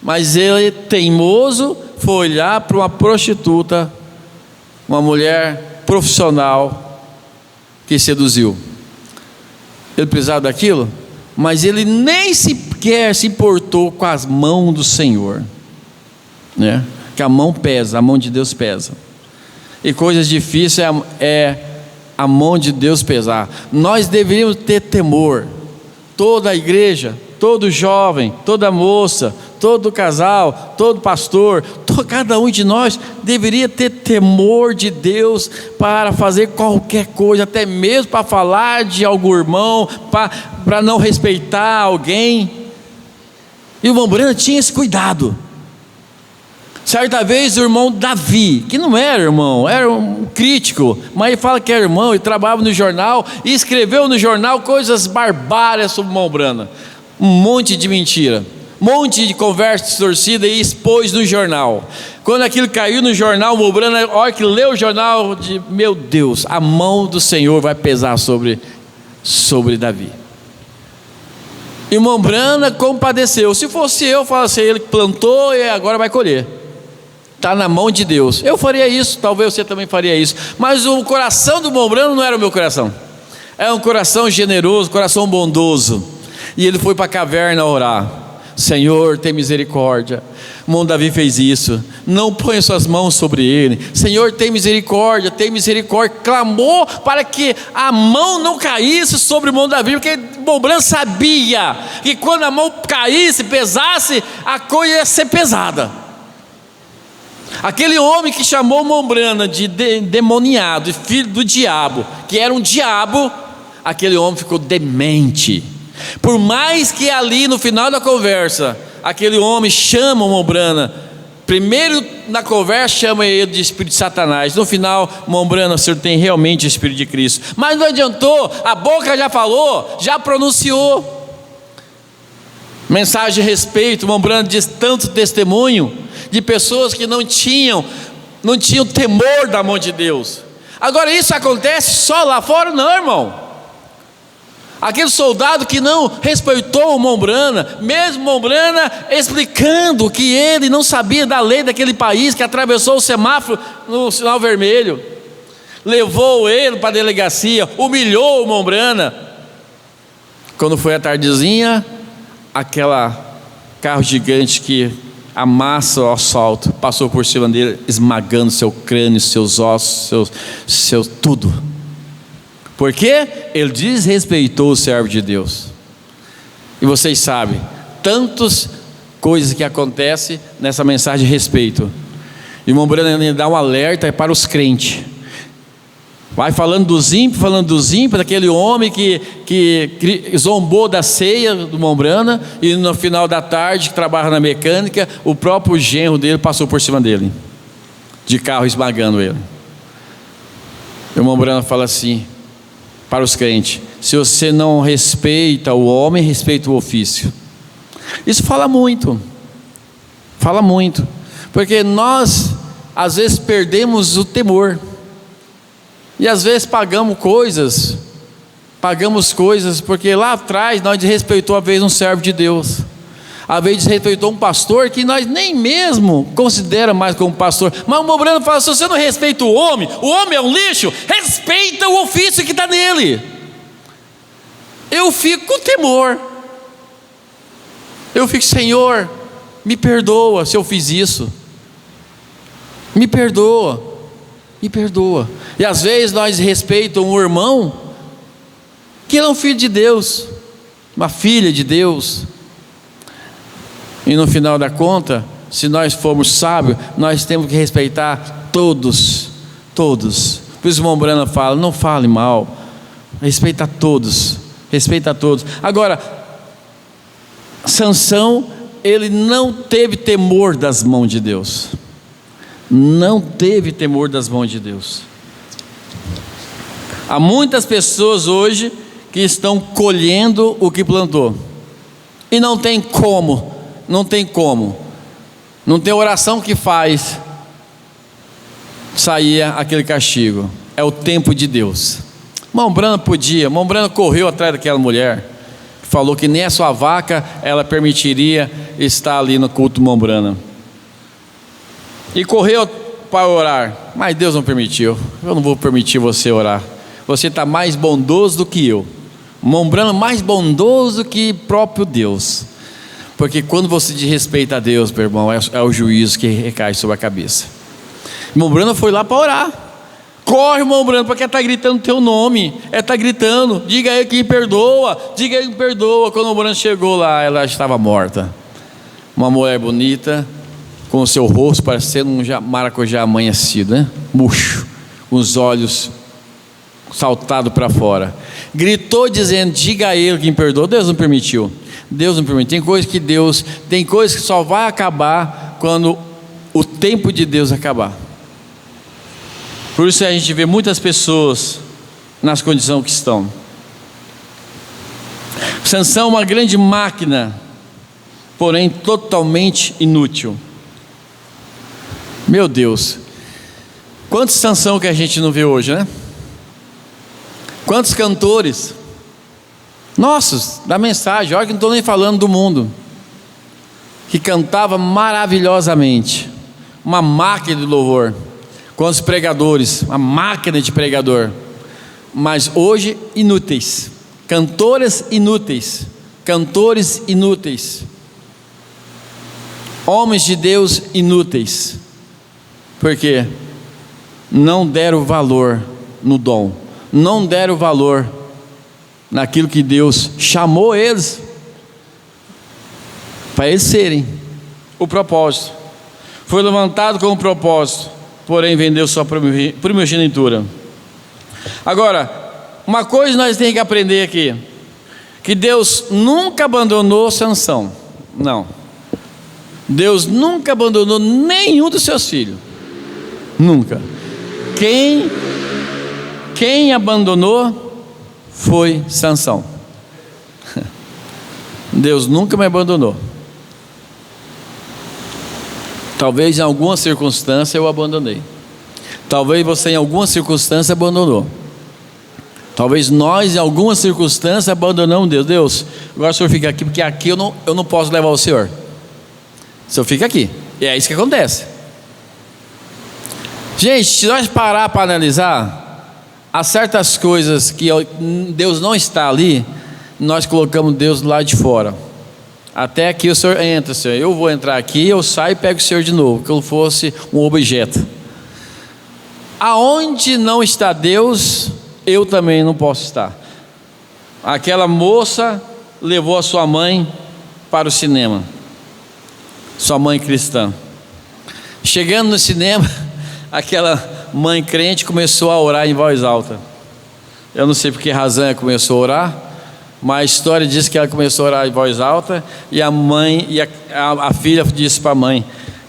Mas ele, teimoso, foi olhar para uma prostituta, uma mulher profissional que seduziu. Ele precisava daquilo, mas ele nem sequer se importou com as mãos do Senhor, né? Que a mão pesa, a mão de Deus pesa. E coisas difíceis é a mão de Deus pesar. Nós deveríamos ter temor. Toda a igreja todo jovem, toda moça, todo casal, todo pastor, cada um de nós deveria ter temor de Deus para fazer qualquer coisa, até mesmo para falar de algum irmão, para não respeitar alguém. E o irmão Branham tinha esse cuidado. Certa vez o irmão Davi, que não era irmão, era um crítico, mas ele fala que era irmão e trabalhava no jornal e escreveu no jornal coisas barbárias sobre o irmão Branham, um monte de mentira, um monte de conversa distorcida, e expôs no jornal. Quando aquilo caiu no jornal, o irmão Branham, a hora que leu o jornal, de meu Deus, a mão do Senhor vai pesar sobre Davi. E o irmão Branham compadeceu. Se fosse eu, falasse, ele que plantou e agora vai colher. Está na mão de Deus. Eu faria isso, talvez você também faria isso. Mas o coração do irmão Branham não era o meu coração. É um coração generoso, coração bondoso. E ele foi para a caverna orar. Senhor, tem misericórdia. O irmão Davi fez isso. Não ponha suas mãos sobre ele. Senhor, tem misericórdia, tem misericórdia. Clamou para que a mão não caísse sobre o irmão Davi, porque o irmão Branham sabia que quando a mão caísse, pesasse, a coisa ia ser pesada. Aquele homem que chamou o irmão Branham de demoniado, filho do diabo, que era um diabo, aquele homem ficou demente. Por mais que ali no final da conversa, aquele homem chama o irmão Branham, primeiro na conversa chama ele de espírito de Satanás, no final o irmão Branham, o senhor tem realmente o espírito de Cristo. Mas não adiantou, a boca já falou, já pronunciou. Mensagem de respeito, o irmão Branham diz tanto testemunho de pessoas que não tinham temor da mão de Deus. Agora isso acontece só lá fora? Não, irmão. Aquele soldado que não respeitou o irmão Branham, mesmo o irmão Branham explicando que ele não sabia da lei daquele país, que atravessou o semáforo no sinal vermelho, levou ele para a delegacia, humilhou o irmão Branham. Quando foi a tardezinha, aquela carro gigante que amassa o asfalto passou por cima dele, esmagando seu crânio, seus ossos, seu tudo. Por quê? Ele desrespeitou o servo de Deus. E vocês sabem, tantas coisas que acontecem nessa mensagem de respeito. E o irmão Branham dá um alerta para os crentes. Vai falando dos ímpios, daquele homem que zombou da ceia do irmão Branham, e no final da tarde, que trabalha na mecânica, o próprio genro dele passou por cima dele, de carro, esmagando ele. O irmão Branham fala assim para os crentes: se você não respeita o homem, respeita o ofício. Isso fala muito, porque nós às vezes perdemos o temor, e às vezes pagamos coisas porque lá atrás nós desrespeitou a vez um servo de Deus, a vez desrespeitou um pastor que nós nem mesmo considera mais como pastor. Mas o irmão Branham fala: se você não respeita o homem é um lixo, respeita o ofício que está nele. Eu fico com temor, eu fico: Senhor, me perdoa se eu fiz isso, me perdoa. E às vezes nós respeitamos um irmão que é um filho de Deus, uma filha de Deus, e no final da conta, se nós formos sábios, nós temos que respeitar todos. Por isso o irmão Branham fala: não fale mal, respeita todos. Agora, Sansão, ele não teve temor das mãos de Deus. Há muitas pessoas hoje que estão colhendo o que plantou, e não tem como, não tem oração que faz sair aquele castigo. É o tempo de Deus. Irmão Branham correu atrás daquela mulher, falou que nem a sua vaca ela permitiria estar ali no culto do irmão Branham, e correu para orar, mas Deus não permitiu. Eu não vou permitir você orar, você está mais bondoso do que eu. Irmão Branham mais bondoso que próprio Deus, porque quando você desrespeita a Deus, meu irmão, é o juízo que recai sobre a cabeça. Irmão Branham foi lá para orar, Corre, irmão Brando, porque está gritando teu nome. Está gritando, diga aí que perdoa, diga aí que perdoa. Quando o Brando chegou lá, ela estava morta. Uma mulher bonita, com o seu rosto parecendo um maracujá amanhecido, né? Murcho, com os olhos saltados para fora. Gritou dizendo, diga a ele quem perdoa. Deus não permitiu. Deus não permitiu. Tem coisas que só vai acabar quando o tempo de Deus acabar. Por isso a gente vê muitas pessoas nas condições que estão. Sansão é uma grande máquina, porém totalmente inútil. Meu Deus, quantos Sansão que a gente não vê hoje, né? Quantos cantores nossos, da mensagem, olha que não estou nem falando do mundo, que cantava maravilhosamente, uma máquina de louvor. Quantos pregadores, uma máquina de pregador, mas hoje inúteis, cantores inúteis, homens de Deus inúteis, porque não deram valor no dom, não deram valor naquilo que Deus chamou eles para eles serem. O propósito foi levantado com o propósito, porém vendeu sua primogenitura. Agora, uma coisa nós temos que aprender aqui, que Deus nunca abandonou Sansão. Não, Deus nunca abandonou nenhum dos seus filhos, nunca. Quem abandonou foi Sansão. Deus nunca me abandonou. Talvez em alguma circunstância eu abandonei. Talvez você em alguma circunstância abandonou. Talvez nós em alguma circunstância abandonamos Deus. Deus, agora o senhor fica aqui, porque aqui eu não posso levar o senhor. O senhor fica aqui. E é isso que acontece. Gente, se nós parar para analisar, há certas coisas que Deus não está ali, nós colocamos Deus do lado de fora. Até que o senhor entra, senhor. Eu vou entrar aqui, eu saio e pego o senhor de novo, que eu fosse um objeto. Aonde não está Deus, eu também não posso estar. Aquela moça levou a sua mãe para o cinema, sua mãe cristã. Chegando no cinema, aquela mãe crente começou a orar em voz alta. Eu não sei por que razão ela começou a orar, mas a história diz que ela começou a orar em voz alta, e a mãe e a filha disse para a mãe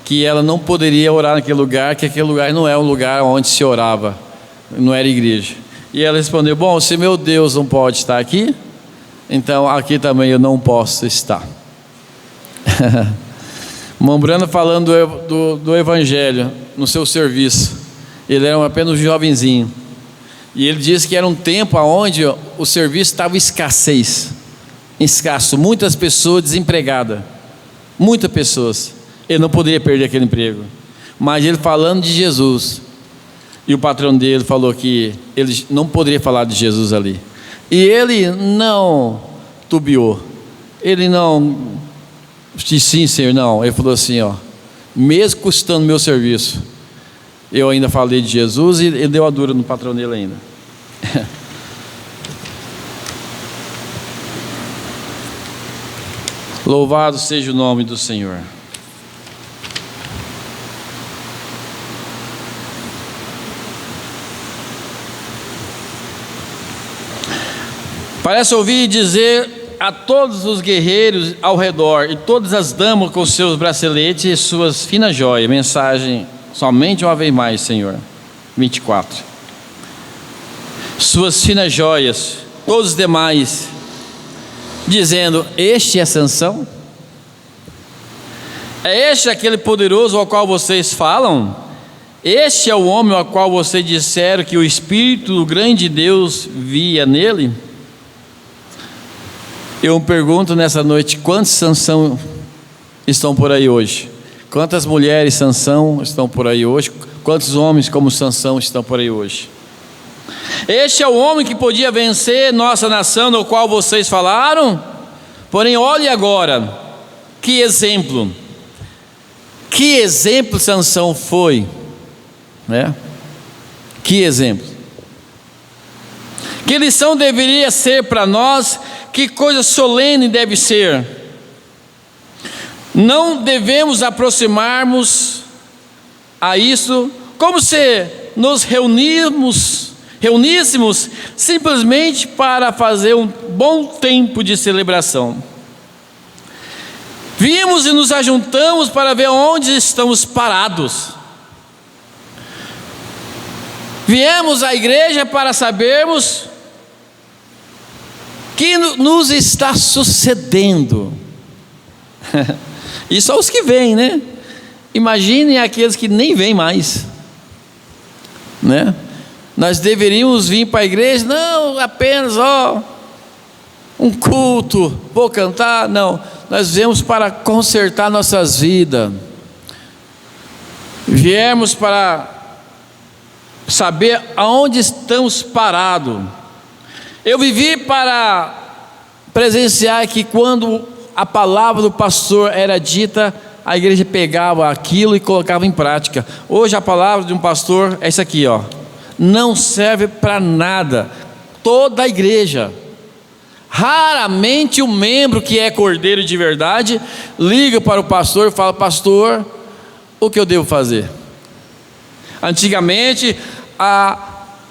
que ela não poderia orar naquele lugar, que aquele lugar não é um lugar onde se orava, não era igreja. E ela respondeu, bom, se meu Deus não pode estar aqui, então aqui também eu não posso estar. Mambrano falando do evangelho no seu serviço, ele era apenas um jovenzinho, e ele disse que era um tempo onde o serviço estava escasso, muitas pessoas desempregadas, muitas pessoas. Ele não poderia perder aquele emprego, mas ele falando de Jesus, e o patrão dele falou que ele não poderia falar de Jesus ali, e ele não tubiou, ele não disse sim, senhor, não. Ele falou assim, ó, mesmo custando meu serviço, eu ainda falei de Jesus, e ele deu a dura no patrão dele ainda. Louvado seja o nome do Senhor. Parece ouvir dizer a todos os guerreiros ao redor e todas as damas com seus braceletes e suas finas joias, mensagem somente uma vez mais, Senhor. 24. Suas finas joias, todos os demais, dizendo, este é Sansão? É este aquele poderoso ao qual vocês falam? Este é o homem ao qual vocês disseram que o Espírito do grande Deus via nele? Eu pergunto nessa noite, quantos Sansão estão por aí hoje? Quantas mulheres Sansão estão por aí hoje? Quantos homens como Sansão estão por aí hoje? Este é o homem que podia vencer nossa nação, no qual vocês falaram? Porém, olhe agora, que exemplo Sansão foi, né? Que exemplo! Que lição deveria ser para nós? Que coisa solene deve ser? Não devemos aproximarmos a isso como se nos reuníssemos simplesmente para fazer um bom tempo de celebração. Vimos e nos ajuntamos para ver onde estamos parados. Viemos à igreja para sabermos que nos está sucedendo. E só os que vêm, né? Imaginem aqueles que nem vêm mais, né? Nós deveríamos vir para a igreja, não apenas um culto, vou cantar, não. Nós viemos para consertar nossas vidas. Viemos para saber aonde estamos parados. Eu vivi para presenciar que quando a palavra do pastor era dita, a igreja pegava aquilo e colocava em prática. Hoje a palavra de um pastor é isso aqui, não serve para nada. Toda a igreja, raramente o membro que é cordeiro de verdade liga para o pastor e fala: pastor, o que eu devo fazer? Antigamente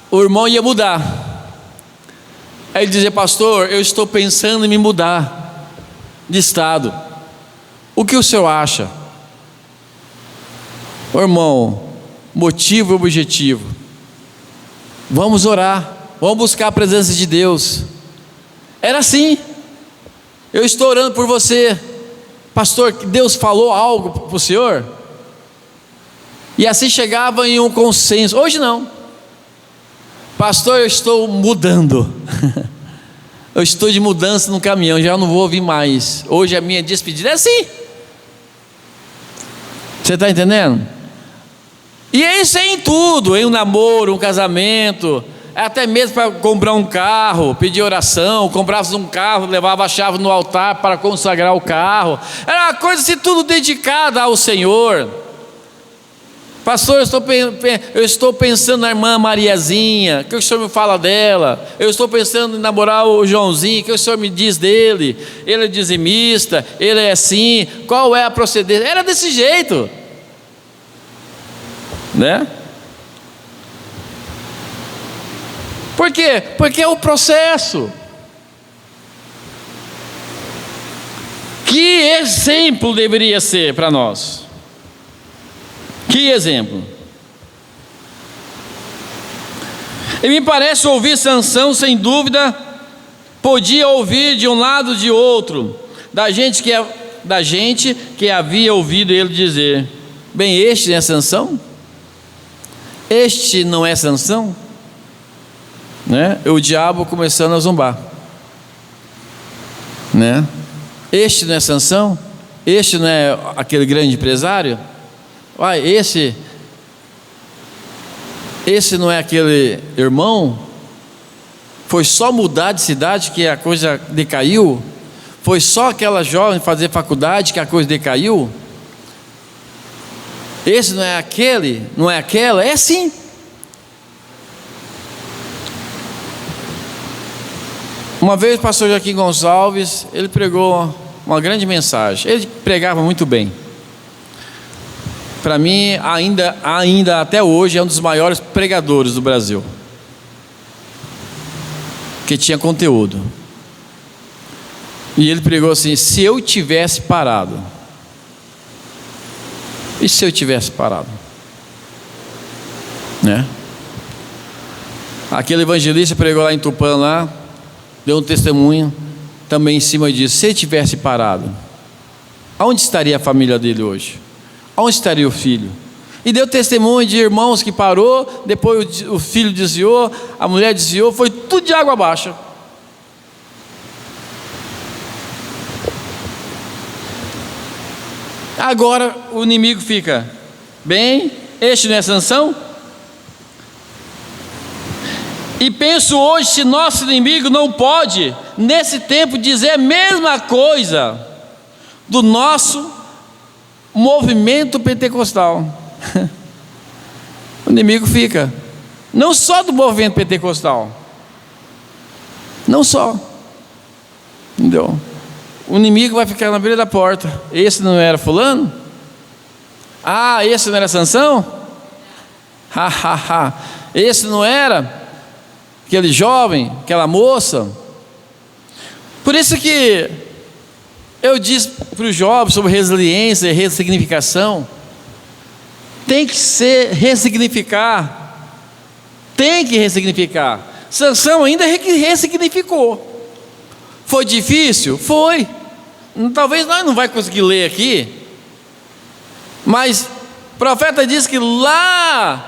o irmão ia mudar, aí ele dizia: pastor, eu estou pensando em me mudar de estado, o que o senhor acha? O irmão, motivo e objetivo: vamos orar, vamos buscar a presença de Deus. Era assim. Eu estou orando por você, pastor, Deus falou algo para o senhor? E assim chegava em um consenso. Hoje não. Pastor, eu estou mudando. Eu estou de mudança no caminhão, já não vou ouvir mais. Hoje a minha despedida é assim. Você está entendendo? E isso é em tudo, em um namoro, um casamento, até mesmo para comprar um carro, pedir oração, comprava um carro, levava a chave no altar para consagrar o carro. Era uma coisa assim, tudo dedicada ao Senhor. Pastor, eu estou pensando na irmã Mariazinha, o que o senhor me fala dela? Eu estou pensando em namorar o Joãozinho, o que o senhor me diz dele? Ele é dizimista, ele é assim, qual é a procedência? Era desse jeito, né? Por quê? Porque é o processo. Que exemplo deveria ser para nós? Que exemplo? E me parece ouvir Sansão, sem dúvida, podia ouvir de um lado e de outro, da gente que havia ouvido ele dizer: bem, este não é Sansão? Este não é Sansão? Né? O diabo começando a zombar, né? Este não é Sansão? Este não é aquele grande empresário? Uai, esse não é aquele irmão? Foi só mudar de cidade que a coisa decaiu? Foi só aquela jovem fazer faculdade que a coisa decaiu? Esse não é aquele? Não é aquela? É sim. Uma vez o pastor Joaquim Gonçalves, ele pregou uma grande mensagem. Ele pregava muito bem. Para mim, ainda até hoje, é um dos maiores pregadores do Brasil, que tinha conteúdo. E ele pregou assim: se eu tivesse parado. E se eu tivesse parado? Né? Aquele evangelista pregou lá em Tupã, lá, deu um testemunho também em cima disso. Se ele tivesse parado, aonde estaria a família dele hoje? Onde estaria o filho? E deu testemunho de irmãos que parou, depois o filho desviou, a mulher desviou, foi tudo de água abaixo. Agora o inimigo fica: bem, este não é Sansão? E penso hoje, se nosso inimigo não pode, nesse tempo, dizer a mesma coisa do nosso movimento pentecostal. O inimigo fica: Não só do movimento pentecostal. Não só. Entendeu? O inimigo vai ficar na beira da porta. Esse não era fulano? Ah, esse não era Sansão? Esse não era aquele jovem, aquela moça? Por isso que eu disse para os jovens sobre resiliência e ressignificação. Tem que ressignificar. Tem que ressignificar. Sansão ainda ressignificou. Foi difícil? Foi. Talvez nós não vai conseguir ler aqui, mas o profeta diz que lá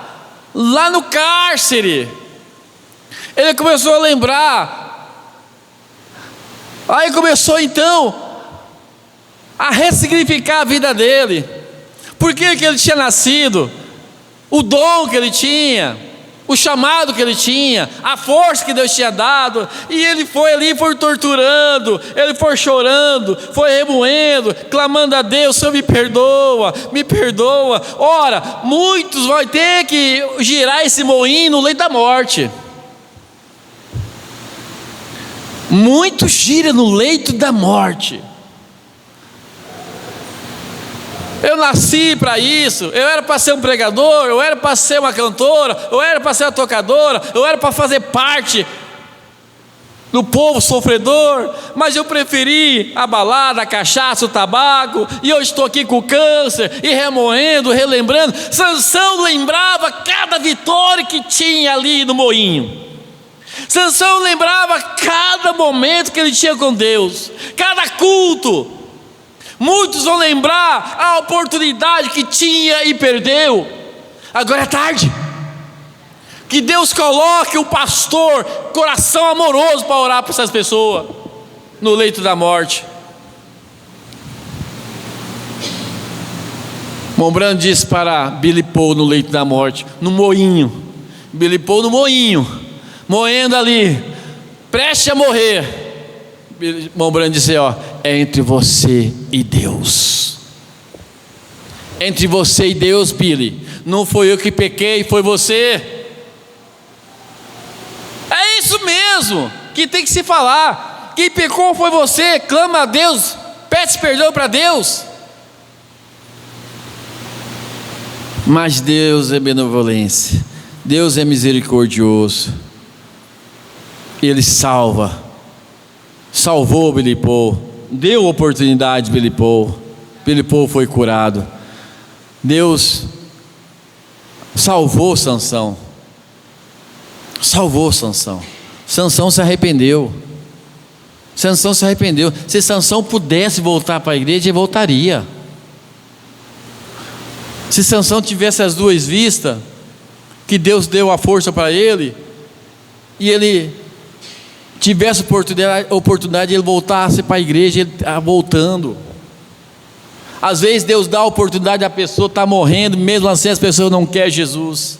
no cárcere, ele começou a lembrar. Aí começou então a ressignificar a vida dele. Por que ele tinha nascido, o dom que ele tinha, o chamado que ele tinha, a força que Deus tinha dado. E ele foi ali, foi torturando, ele foi chorando, foi remoendo, clamando a Deus: Senhor, me perdoa, me perdoa. Ora, muitos vão ter que girar esse moinho no leito da morte. Muitos giram no leito da morte. Eu nasci para isso, eu era para ser um pregador, eu era para ser uma cantora, eu era para ser uma tocadora, eu era para fazer parte do povo sofredor, mas eu preferi a balada, a cachaça, o tabaco, e eu estou aqui com o câncer, e remoendo, relembrando. Sansão lembrava cada vitória que tinha ali no moinho. Sansão lembrava cada momento que ele tinha com Deus, cada culto. Muitos vão lembrar a oportunidade que tinha e perdeu. Agora é tarde. Que Deus coloque o pastor, coração amoroso para orar para essas pessoas no leito da morte. Mombrando disse para Billy Paul no leito da morte, no moinho. Billy Paul no moinho, moendo ali, prestes a morrer. Mombrando disse: ó, é entre você e Deus. Entre você e Deus, Billy. Não foi eu que pequei, foi você. É isso mesmo que tem que se falar. Quem pecou foi você. Clama a Deus, pede perdão para Deus. Mas Deus é benevolência, Deus é misericordioso. Ele salva. Salvou Billy Paul, deu oportunidade a Billy Paul. Billy Paul foi curado. Deus salvou Sansão. Salvou Sansão. Sansão se arrependeu. Sansão se arrependeu. Se Sansão pudesse voltar para a igreja, ele voltaria. Se Sansão tivesse as duas vistas, que Deus deu a força para ele, e ele tivesse oportunidade de ele voltasse para a igreja, ele voltando. Às vezes Deus dá a oportunidade, a pessoa está morrendo, mesmo assim as pessoas não querem Jesus.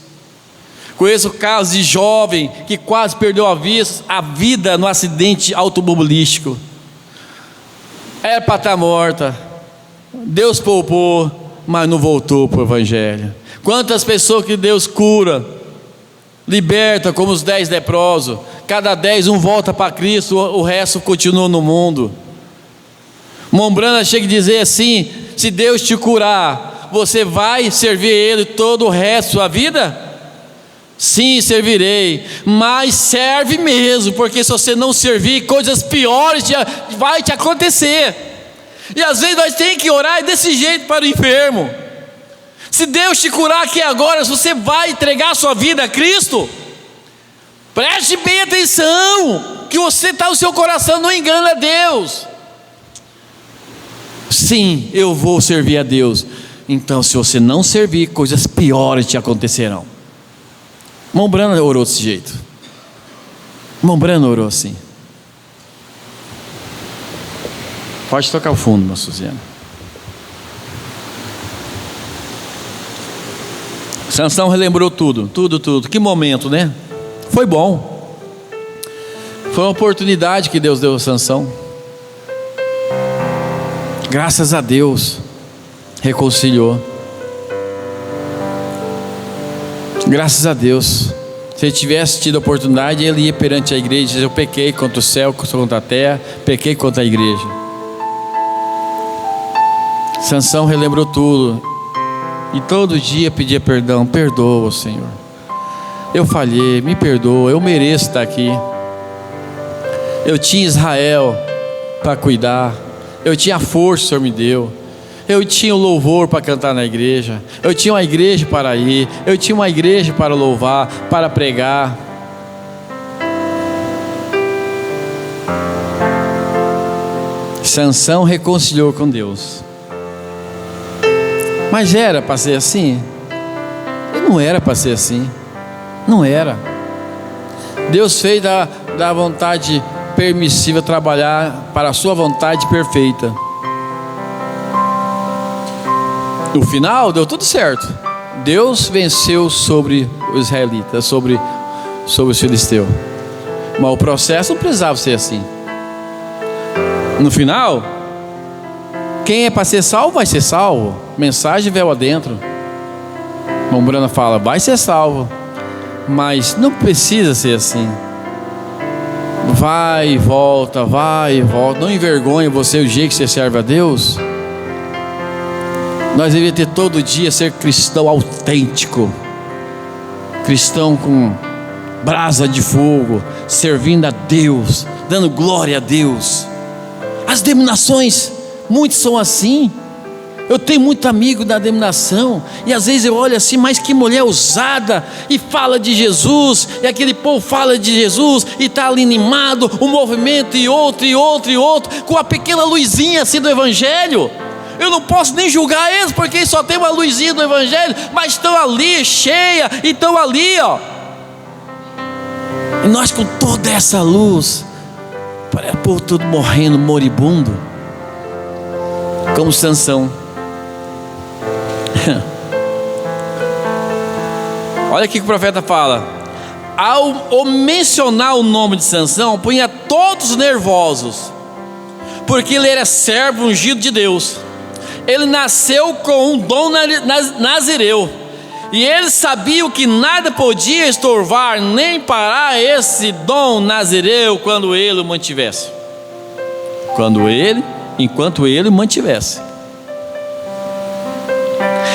Conheço casos de jovem que quase perdeu a vida no acidente automobilístico. Era para estar morta, Deus poupou, mas não voltou para o evangelho. Quantas pessoas que Deus cura, liberta, como os 10 leprosos. Cada 10, um volta para Cristo, o resto continua no mundo. Mombrana chega a dizer assim: se Deus te curar, você vai servir Ele todo o resto da sua vida? Sim, servirei, mas serve mesmo, porque se você não servir, coisas piores vai te acontecer. E às vezes nós temos que orar desse jeito para o enfermo. Se Deus te curar aqui agora, você vai entregar a sua vida a Cristo? Preste bem atenção, que você está no seu coração, não engana Deus. Sim, eu vou servir a Deus. Então, se você não servir, coisas piores te acontecerão. Mombrana orou desse jeito. Mombrana orou assim. Pode tocar o fundo, minha Suziana. Sansão relembrou tudo. Que momento, né? Foi bom. Foi uma oportunidade que Deus deu a Sansão. Graças a Deus, reconciliou. Graças a Deus. Se ele tivesse tido a oportunidade, ele ia perante a igreja e dizer: eu pequei contra o céu, contra a terra, pequei contra a igreja. Sansão relembrou tudo e todo dia pedia perdão: perdoa, Senhor, eu falhei, me perdoa, eu mereço estar aqui. Eu tinha Israel para cuidar, eu tinha a força que o Senhor me deu, eu tinha o louvor para cantar na igreja, eu tinha uma igreja para ir, eu tinha uma igreja para louvar, para pregar. Sansão reconciliou com Deus. Mas era para ser assim? E não era para ser assim. Não era. Deus fez da vontade permissiva trabalhar para a sua vontade perfeita. No final deu tudo certo. Deus venceu sobre os israelitas, sobre os filisteus. Mas o processo não precisava ser assim. No final, quem é para ser salvo vai ser salvo. Mensagem veio adentro. Irmão Brana fala: vai ser salvo. Mas não precisa ser assim. Vai e volta, vai e volta. Não envergonhe você o jeito que você serve a Deus. Nós deveríamos ter todo dia ser cristão autêntico, cristão com brasa de fogo, servindo a Deus, dando glória a Deus. As denominações, muitos são assim. Eu tenho muito amigo da denominação, e às vezes eu olho assim: mas que mulher ousada, e fala de Jesus, e aquele povo fala de Jesus, e está ali animado, um movimento e outro, com a pequena luzinha assim do Evangelho. Eu não posso nem julgar eles, porque eles só tem uma luzinha do Evangelho, mas estão ali, cheia, e estão ali, ó. E nós com toda essa luz, parece o povo todo morrendo, moribundo, como Sansão. Olha aqui que o profeta fala: ao mencionar o nome de Sansão, punha todos nervosos, porque ele era servo ungido de Deus. Ele nasceu com um dom nazireu, e ele sabia que nada podia estorvar nem parar esse dom nazireu quando ele o mantivesse. Enquanto ele o mantivesse.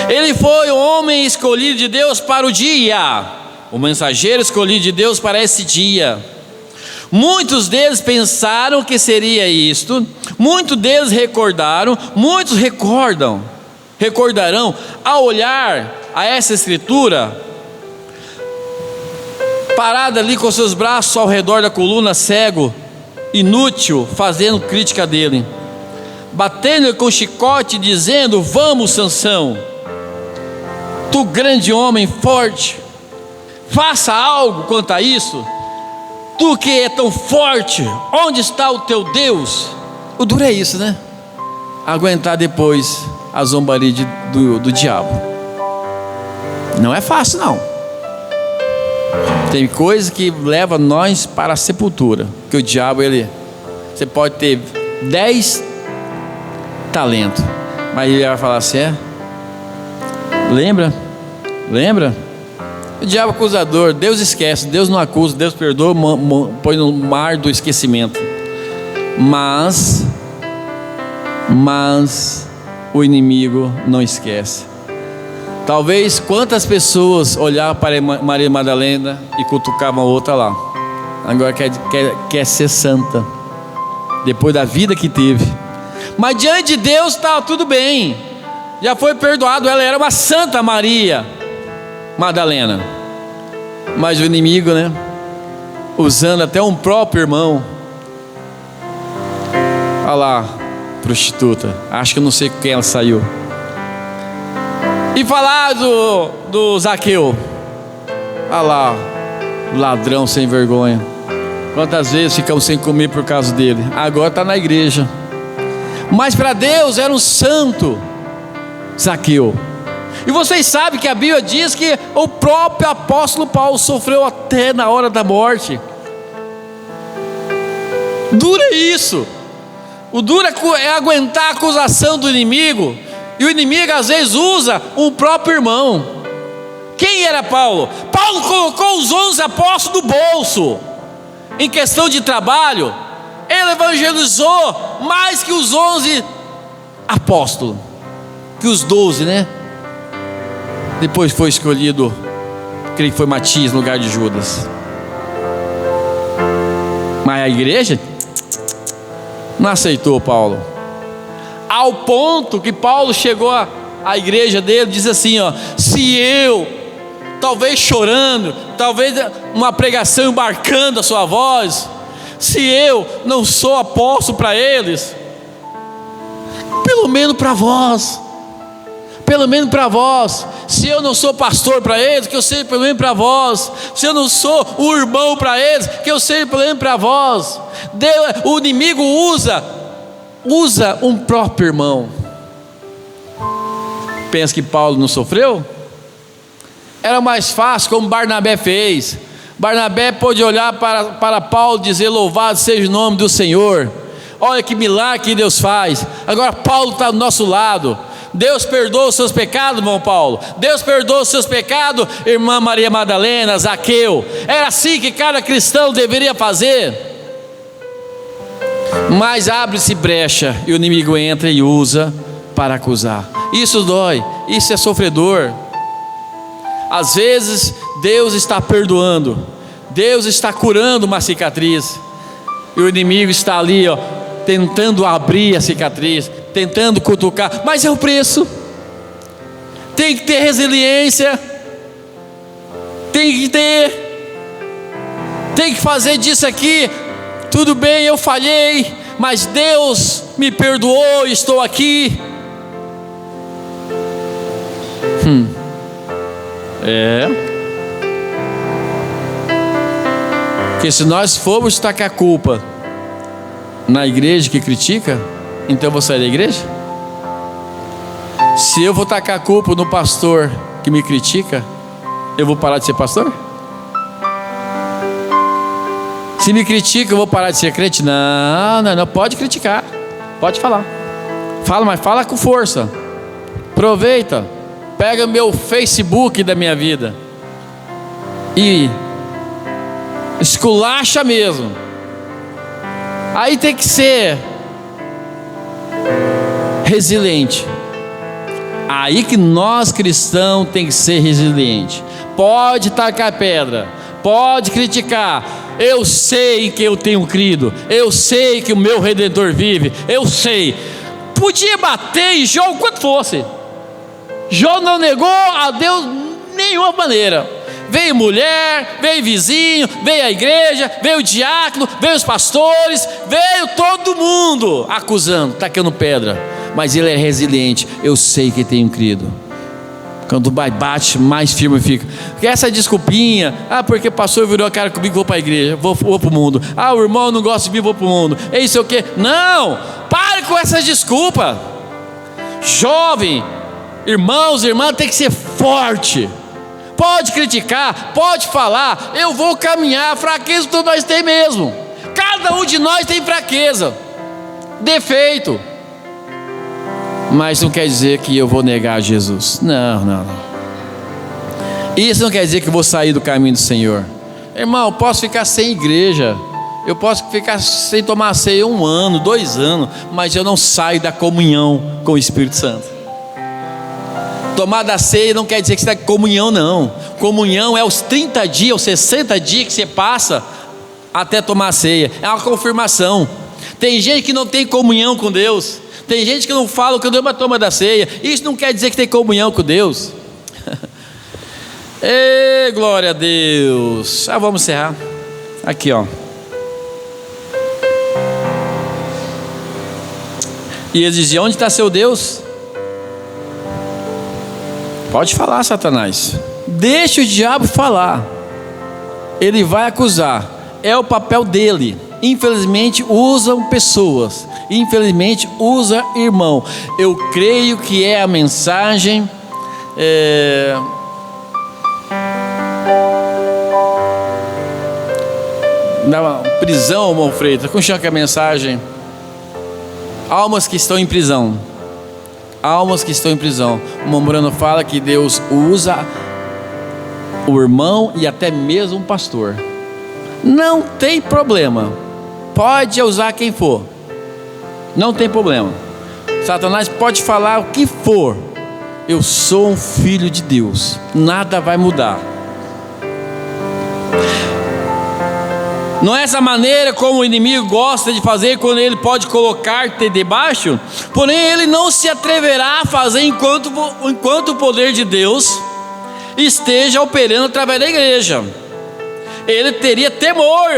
Ele foi o homem escolhido de Deus para o dia, o mensageiro escolhido de Deus para esse dia. Muitos deles pensaram que seria isto, muitos deles recordaram, muitos recordarão ao olhar a essa escritura, parado ali com seus braços ao redor da coluna, cego, inútil, fazendo crítica dele, batendo com chicote, dizendo: vamos, Sansão, tu grande homem forte, faça algo quanto a isso. Tu que é tão forte, onde está o teu Deus? O duro é isso, né? Aguentar depois a zombaria do diabo. Não é fácil, não. Tem coisa que leva nós para a sepultura. Que o diabo, você pode ter 10 talentos, mas ele vai falar assim: lembra? O diabo acusador, Deus esquece, Deus não acusa, Deus perdoa, põe no mar do esquecimento. Mas o inimigo não esquece. Talvez quantas pessoas olhavam para Maria Madalena e cutucavam a outra lá, agora quer ser santa, depois da vida que teve. Mas diante de Deus estava tudo bem, já foi perdoado, ela era uma santa Maria Madalena. Mas o inimigo, né, usando até um próprio irmão. Olha lá, prostituta, acho que eu não sei com quem ela saiu. E falar do Zaqueu, olha lá, ladrão sem vergonha. Quantas vezes ficamos sem comer por causa dele? Agora está na igreja. Mas para Deus era um santo, Zaqueu. E vocês sabem que a Bíblia diz que o próprio apóstolo Paulo sofreu até na hora da morte. Duro é isso. O duro é aguentar a acusação do inimigo. E o inimigo às vezes usa o próprio irmão Quem era Paulo? Paulo colocou os 11 apóstolos no bolso. Em questão de trabalho, ele evangelizou mais que os 11 apóstolos, que os 12, né? Depois foi escolhido, creio que foi Matias no lugar de Judas. Mas a igreja não aceitou Paulo, ao ponto que Paulo chegou à igreja dele, diz assim, ó: se eu, talvez chorando, talvez uma pregação embarcando a sua voz, se eu não sou apóstolo para eles, pelo menos para vós, se eu não sou pastor para eles, que eu seja pelo menos para vós, se eu não sou um irmão para eles, que eu seja pelo menos para vós. O inimigo usa um próprio irmão. Pensa que Paulo não sofreu? Era mais fácil, como Barnabé fez. Barnabé pôde olhar para Paulo e dizer: louvado seja o nome do Senhor, olha que milagre que Deus faz. Agora Paulo está do nosso lado. Deus perdoa os seus pecados, irmão Paulo. Deus perdoa os seus pecados, irmã Maria Madalena, Zaqueu. Era assim que cada cristão deveria fazer. Mas abre-se brecha e o inimigo entra e usa para acusar. Isso dói, isso é sofredor. Às vezes Deus está perdoando, Deus está curando uma cicatriz, e o inimigo está ali, ó, tentando abrir a cicatriz, tentando cutucar, mas é o preço. Tem que ter resiliência, tem que fazer disso aqui. Tudo bem, eu falhei, mas Deus me perdoou e estou aqui. Porque se nós formos tacar a culpa na igreja que critica, então eu vou sair da igreja? Se eu vou tacar a culpa no pastor que me critica, eu vou parar de ser pastor? Se me critica, eu vou parar de ser crente? Não, pode criticar, pode falar. Fala, mas fala com força. Aproveita, pega meu Facebook da minha vida e esculacha mesmo. Aí tem que ser resiliente. Aí que nós cristãos tem que ser resiliente. Pode tacar pedra, pode criticar. Eu sei que eu tenho crido, eu sei que o meu Redentor vive, eu sei. Podia bater em Jó o quanto fosse. Jó não negou a Deus de nenhuma maneira. Veio mulher, veio vizinho, veio a igreja, veio o diácono, veio os pastores, veio todo mundo acusando, tacando pedra. Mas ele é resiliente. Eu sei que tenho crido. Quando bate, mais firme fica. Porque essa desculpinha, porque pastor virou a cara comigo, vou para a igreja, vou para o mundo. O irmão não gosta de mim, vou para o mundo. É isso o quê? Não, pare com essas desculpas. Jovem, irmãos, irmãs, tem que ser forte. Pode criticar, pode falar. Eu vou caminhar. Fraqueza todos nós temos mesmo. Cada um de nós tem fraqueza, defeito. Mas não quer dizer que eu vou negar Jesus. Não. Isso não quer dizer que eu vou sair do caminho do Senhor. Irmão, eu posso ficar sem igreja, eu posso ficar sem tomar ceia 1 ano, 2 anos, mas eu não saio da comunhão com o Espírito Santo. Tomar da ceia não quer dizer que você está em comunhão, não. Comunhão é os 30 dias, os 60 dias que você passa até tomar a ceia. É uma confirmação. Tem gente que não tem comunhão com Deus. Tem gente que não fala que Deus mas toma da ceia. Isso não quer dizer que tem comunhão com Deus. Ei, glória a Deus. Vamos encerrar. Aqui, ó. E eles diziam: onde está seu Deus? Pode falar, Satanás. Deixa o diabo falar. Ele vai acusar. É o papel dele. Infelizmente usam pessoas. Infelizmente usa irmão. Eu creio que é a mensagem na prisão, irmão Freitas. Como chama que é a mensagem? Almas que estão em prisão. Almas que estão em prisão. O irmão Morano fala que Deus usa o irmão e até mesmo um pastor. Não tem problema, pode usar quem for, não tem problema. Satanás pode falar o que for, eu sou um filho de Deus, nada vai mudar. Não é essa maneira como o inimigo gosta de fazer, quando ele pode colocar-te debaixo, porém ele não se atreverá a fazer enquanto o poder de Deus esteja operando através da igreja. Ele teria temor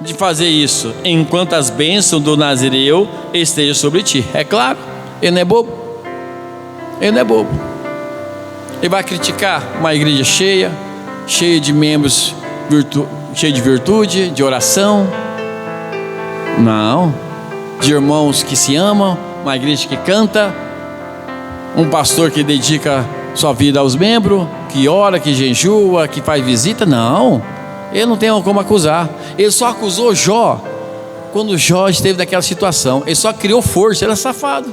de fazer isso, enquanto as bênçãos do Nazireu estejam sobre ti. É claro, ele não é bobo. Ele não é bobo. Ele vai criticar uma igreja cheia de membros, cheia de virtude, de oração? Não. De irmãos que se amam, uma igreja que canta, um pastor que dedica sua vida aos membros, que ora, que jejua, que faz visita? Não, ele não tem como acusar. Ele só acusou Jó quando Jó esteve naquela situação. Ele só criou força, ele é safado.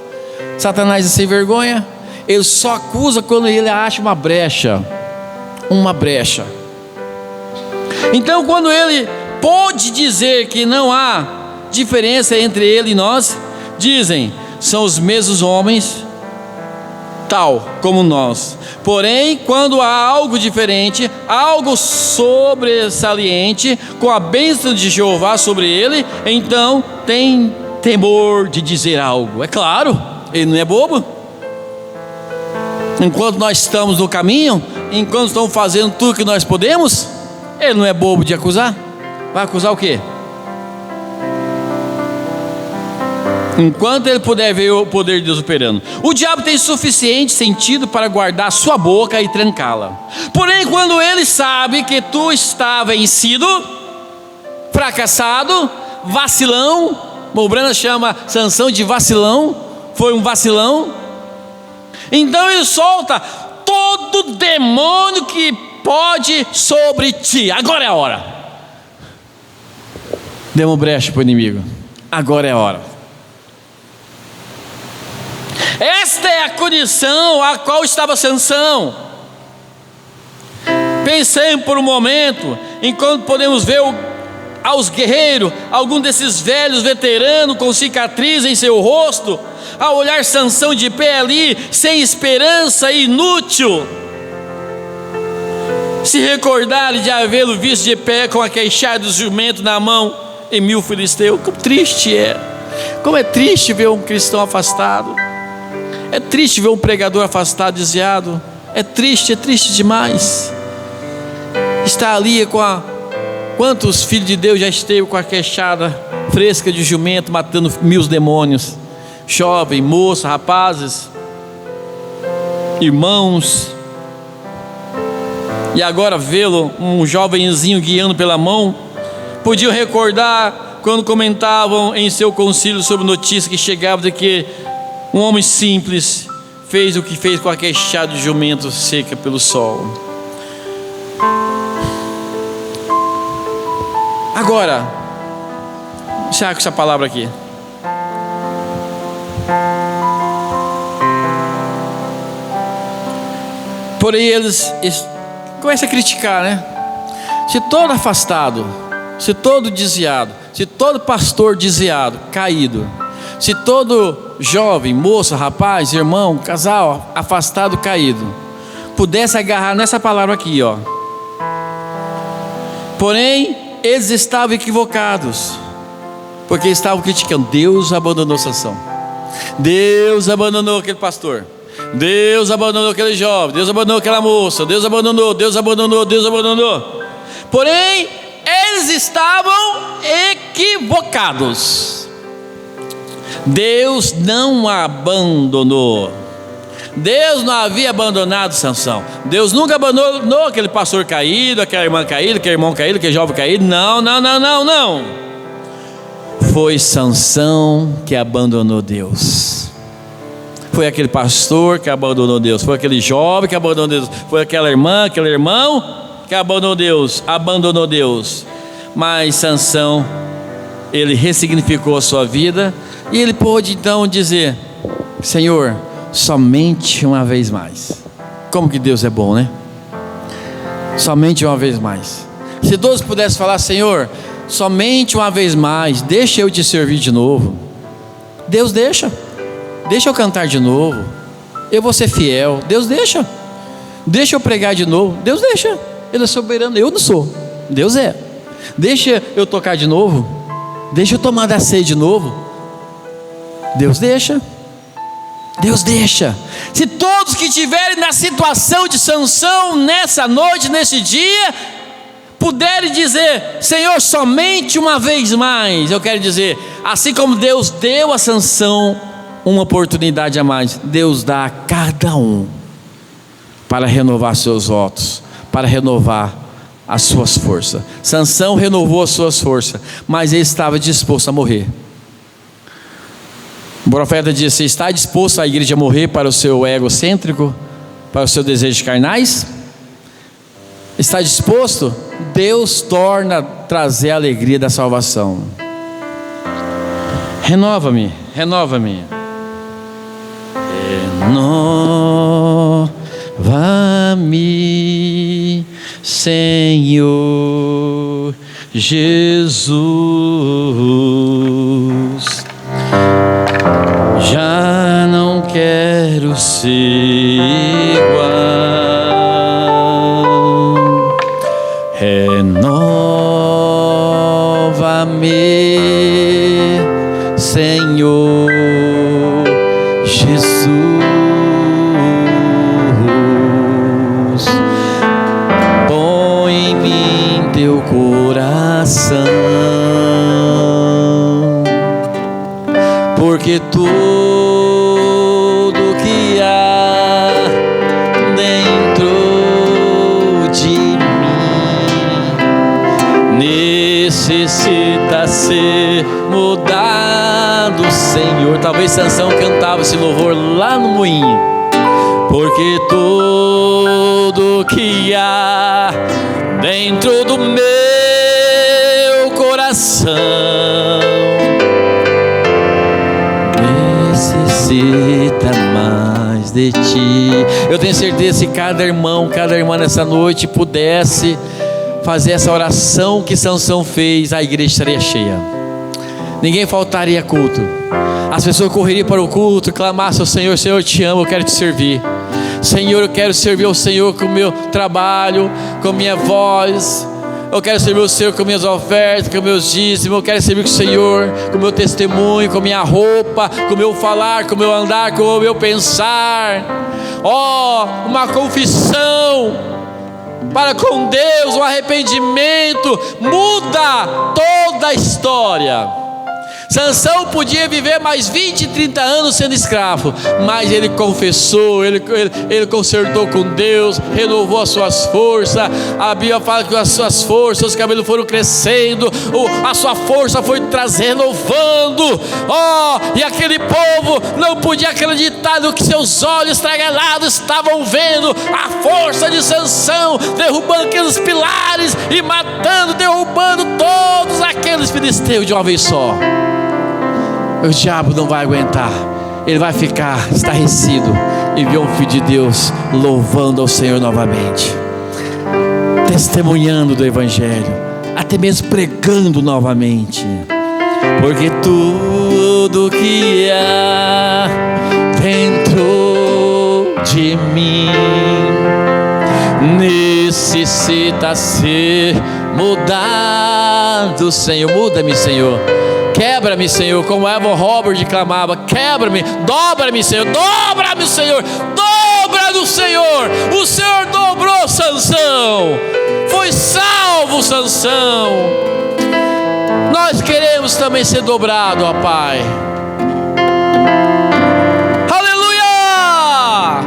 Satanás é sem vergonha. Ele só acusa quando ele acha uma brecha. Então, quando ele pode dizer que não há diferença entre ele e nós, dizem, são os mesmos homens, tal como nós. Porém, quando há algo diferente, algo sobressalente, com a bênção de Jeová sobre ele, então tem temor de dizer algo. É claro, ele não é bobo. Enquanto nós estamos no caminho, enquanto estamos fazendo tudo que nós podemos, ele não é bobo de acusar. Vai acusar o quê? Enquanto ele puder ver o poder de Deus operando. O diabo tem suficiente sentido para guardar sua boca e trancá-la. Porém, quando ele sabe que tu está vencido, fracassado, vacilão, o Brana chama Sansão de vacilão, foi um vacilão, então ele solta todo demônio que pode sobre ti. Agora é a hora. Demos brecha para o inimigo. Agora é a hora. Esta é a condição a qual estava Sansão. Pensei por um momento, enquanto podemos ver aos guerreiros, algum desses velhos veteranos com cicatriz em seu rosto, ao olhar Sansão de pé ali, sem esperança, inútil, se recordarem de havê-lo visto de pé com a queixada do jumento na mão em 1000 filisteus. Como triste é, como é triste ver um cristão afastado, é triste ver um pregador afastado, desviado, é triste demais. Está ali quantos filhos de Deus já esteve com a queixada fresca de jumento, matando 1000 demônios, jovem, moça, rapazes, irmãos, e agora vê-lo, um jovenzinho guiando pela mão. Podiam recordar quando comentavam em seu concílio sobre notícia que chegava de que um homem simples fez o que fez com a queixada de jumento seca pelo sol. Agora, encerra com essa palavra aqui. Porém eles começam a criticar, né? Se todo afastado, se todo desviado, se todo pastor desviado, caído, se todo jovem, moça, rapaz, irmão, casal afastado, caído, pudesse agarrar nessa palavra aqui, ó. Porém eles estavam equivocados, porque estavam criticando. Deus abandonou Sansão, Deus abandonou aquele pastor, Deus abandonou aquele jovem, Deus abandonou aquela moça, Deus abandonou. Porém, eles estavam equivocados. Deus não abandonou. Deus não havia abandonado Sansão. Deus nunca abandonou aquele pastor caído, aquela irmã caída, aquele irmão caído, aquele jovem caído. Não. Foi Sansão que abandonou Deus. Foi aquele pastor que abandonou Deus. Foi aquele jovem que abandonou Deus. Foi aquela irmã, aquele irmão que abandonou Deus. Mas Sansão, ele ressignificou a sua vida, e ele pôde então dizer: Senhor, somente uma vez mais. Como que Deus é bom, né? somente uma vez mais. Se todos pudessem falar: Senhor, somente uma vez mais, deixa eu te servir de novo. Deus deixa eu cantar de novo, eu vou ser fiel. Deus deixa eu pregar de novo. Deus deixa, Ele é soberano, eu não sou, Deus é. Deixa eu tocar de novo, deixa eu tomar da ceia de novo. Deus deixa. Se todos que estiverem na situação de Sansão nessa noite, nesse dia, puderem dizer: Senhor, somente uma vez mais, eu quero dizer, assim como Deus deu a Sansão uma oportunidade a mais, Deus dá a cada um para renovar seus votos, para renovar as suas forças. Sansão renovou as suas forças, mas ele estava disposto a morrer. O profeta disse: está disposto a igreja a morrer para o seu egocêntrico, para o seu desejo carnais? Está disposto? Deus torna a trazer a alegria da salvação. Renova-me. Renova-me, Senhor Jesus. Já não quero ser igual. Renova-me, Senhor Jesus. Põe em mim teu coração, porque tudo que há dentro de mim necessita ser mudado, Senhor. Talvez Sansão cantava esse louvor lá no moinho. Porque tudo que há dentro do meu coração necessita mais de ti. Eu tenho certeza, se cada irmão, cada irmã nessa noite pudesse fazer essa oração que Sansão fez, a igreja estaria cheia, ninguém faltaria culto, as pessoas correriam para o culto, clamassem ao Senhor: Senhor, eu te amo, eu quero te servir. Senhor, eu quero servir ao Senhor com o meu trabalho, com a minha voz. Eu quero servir o Senhor com minhas ofertas, com meus dízimos. Eu quero servir o Senhor com o meu testemunho, com a minha roupa, com o meu falar, com o meu andar, com o meu pensar. Uma confissão para com Deus, um arrependimento muda toda a história. Sansão podia viver mais 20, 30 anos sendo escravo, mas ele confessou, ele consertou com Deus, renovou as suas forças. A Bíblia fala que as suas forças, os cabelos foram crescendo, a sua força foi renovando. E aquele povo não podia acreditar no que seus olhos estragalados estavam vendo. A força de Sansão derrubando aqueles pilares e matando, derrubando todos aqueles filisteus de uma vez só. O diabo não vai aguentar, ele vai ficar estarrecido e ver um filho de Deus louvando ao Senhor novamente, testemunhando do Evangelho, até mesmo pregando novamente. Porque tudo que há dentro de mim necessita ser mudado, Senhor. Muda-me, Senhor. Quebra-me, Senhor, como Evan Robert clamava: quebra-me, dobra-me, Senhor, dobra-me, Senhor, dobra no Senhor. O Senhor dobrou Sansão, foi salvo Sansão. Nós queremos também ser dobrados, ó Pai. Aleluia!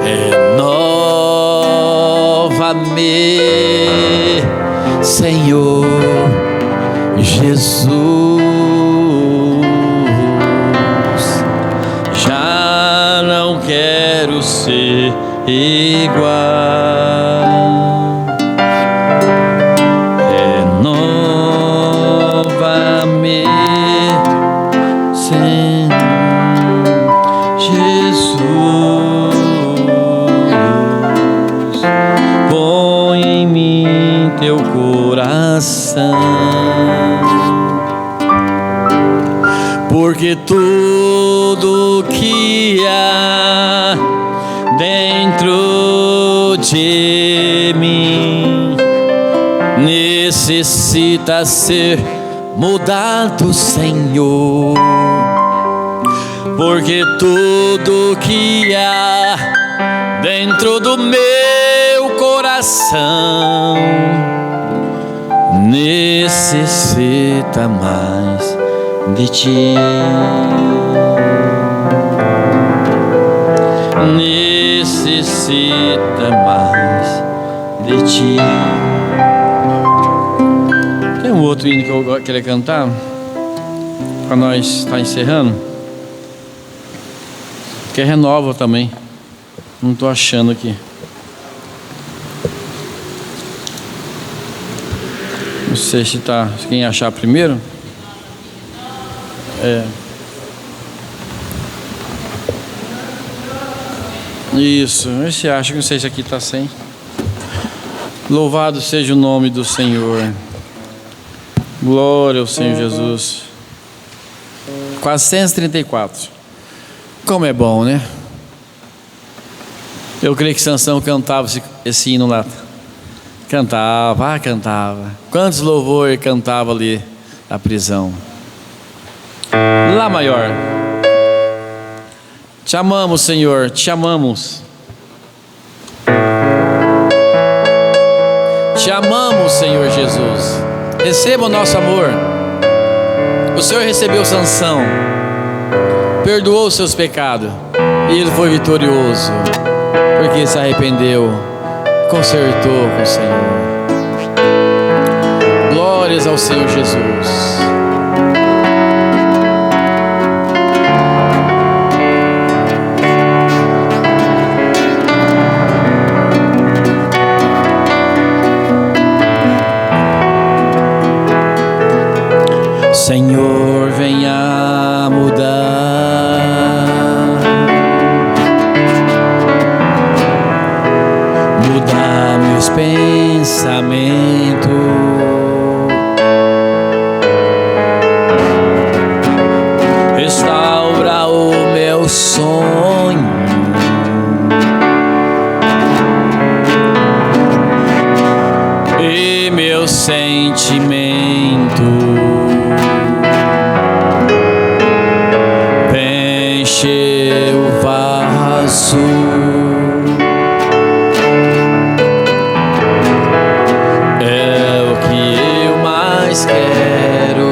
Renova-me, Senhor Jesus. Já não quero ser igual. Renova-me, Senhor Jesus. porque tudo que há dentro de mim necessita ser mudado, Senhor, porque tudo que há dentro do meu coração necessita mais de ti, necessita mais de ti. Tem um outro hino que eu queria cantar para nós estar encerrando, que renova também. Não estou achando aqui. Não sei se tá. Quem achar primeiro? Isso. Você acha que não sei se aqui está sem. Louvado seja o nome do Senhor. Glória ao Senhor Jesus. 434. Como é bom, né? Eu creio que Sansão cantava esse hino lá. Cantava. Quantos louvores cantava ali na prisão. Lá maior. Te amamos, Senhor, te amamos. Te amamos, Senhor Jesus. Receba o nosso amor. O Senhor recebeu Sansão, perdoou os seus pecados, e ele foi vitorioso, porque se arrependeu, consertou com o Senhor. Glórias ao Senhor Jesus. Senhor, venha mudar meus pensamentos, restaura o meu sonho, e meu sentimento. Enche o vaso, é o que eu mais quero.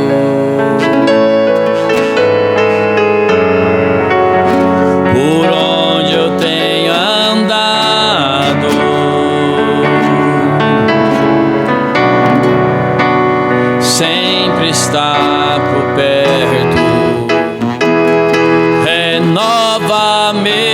Por onde eu tenho andado, sempre está por perto. Renova-me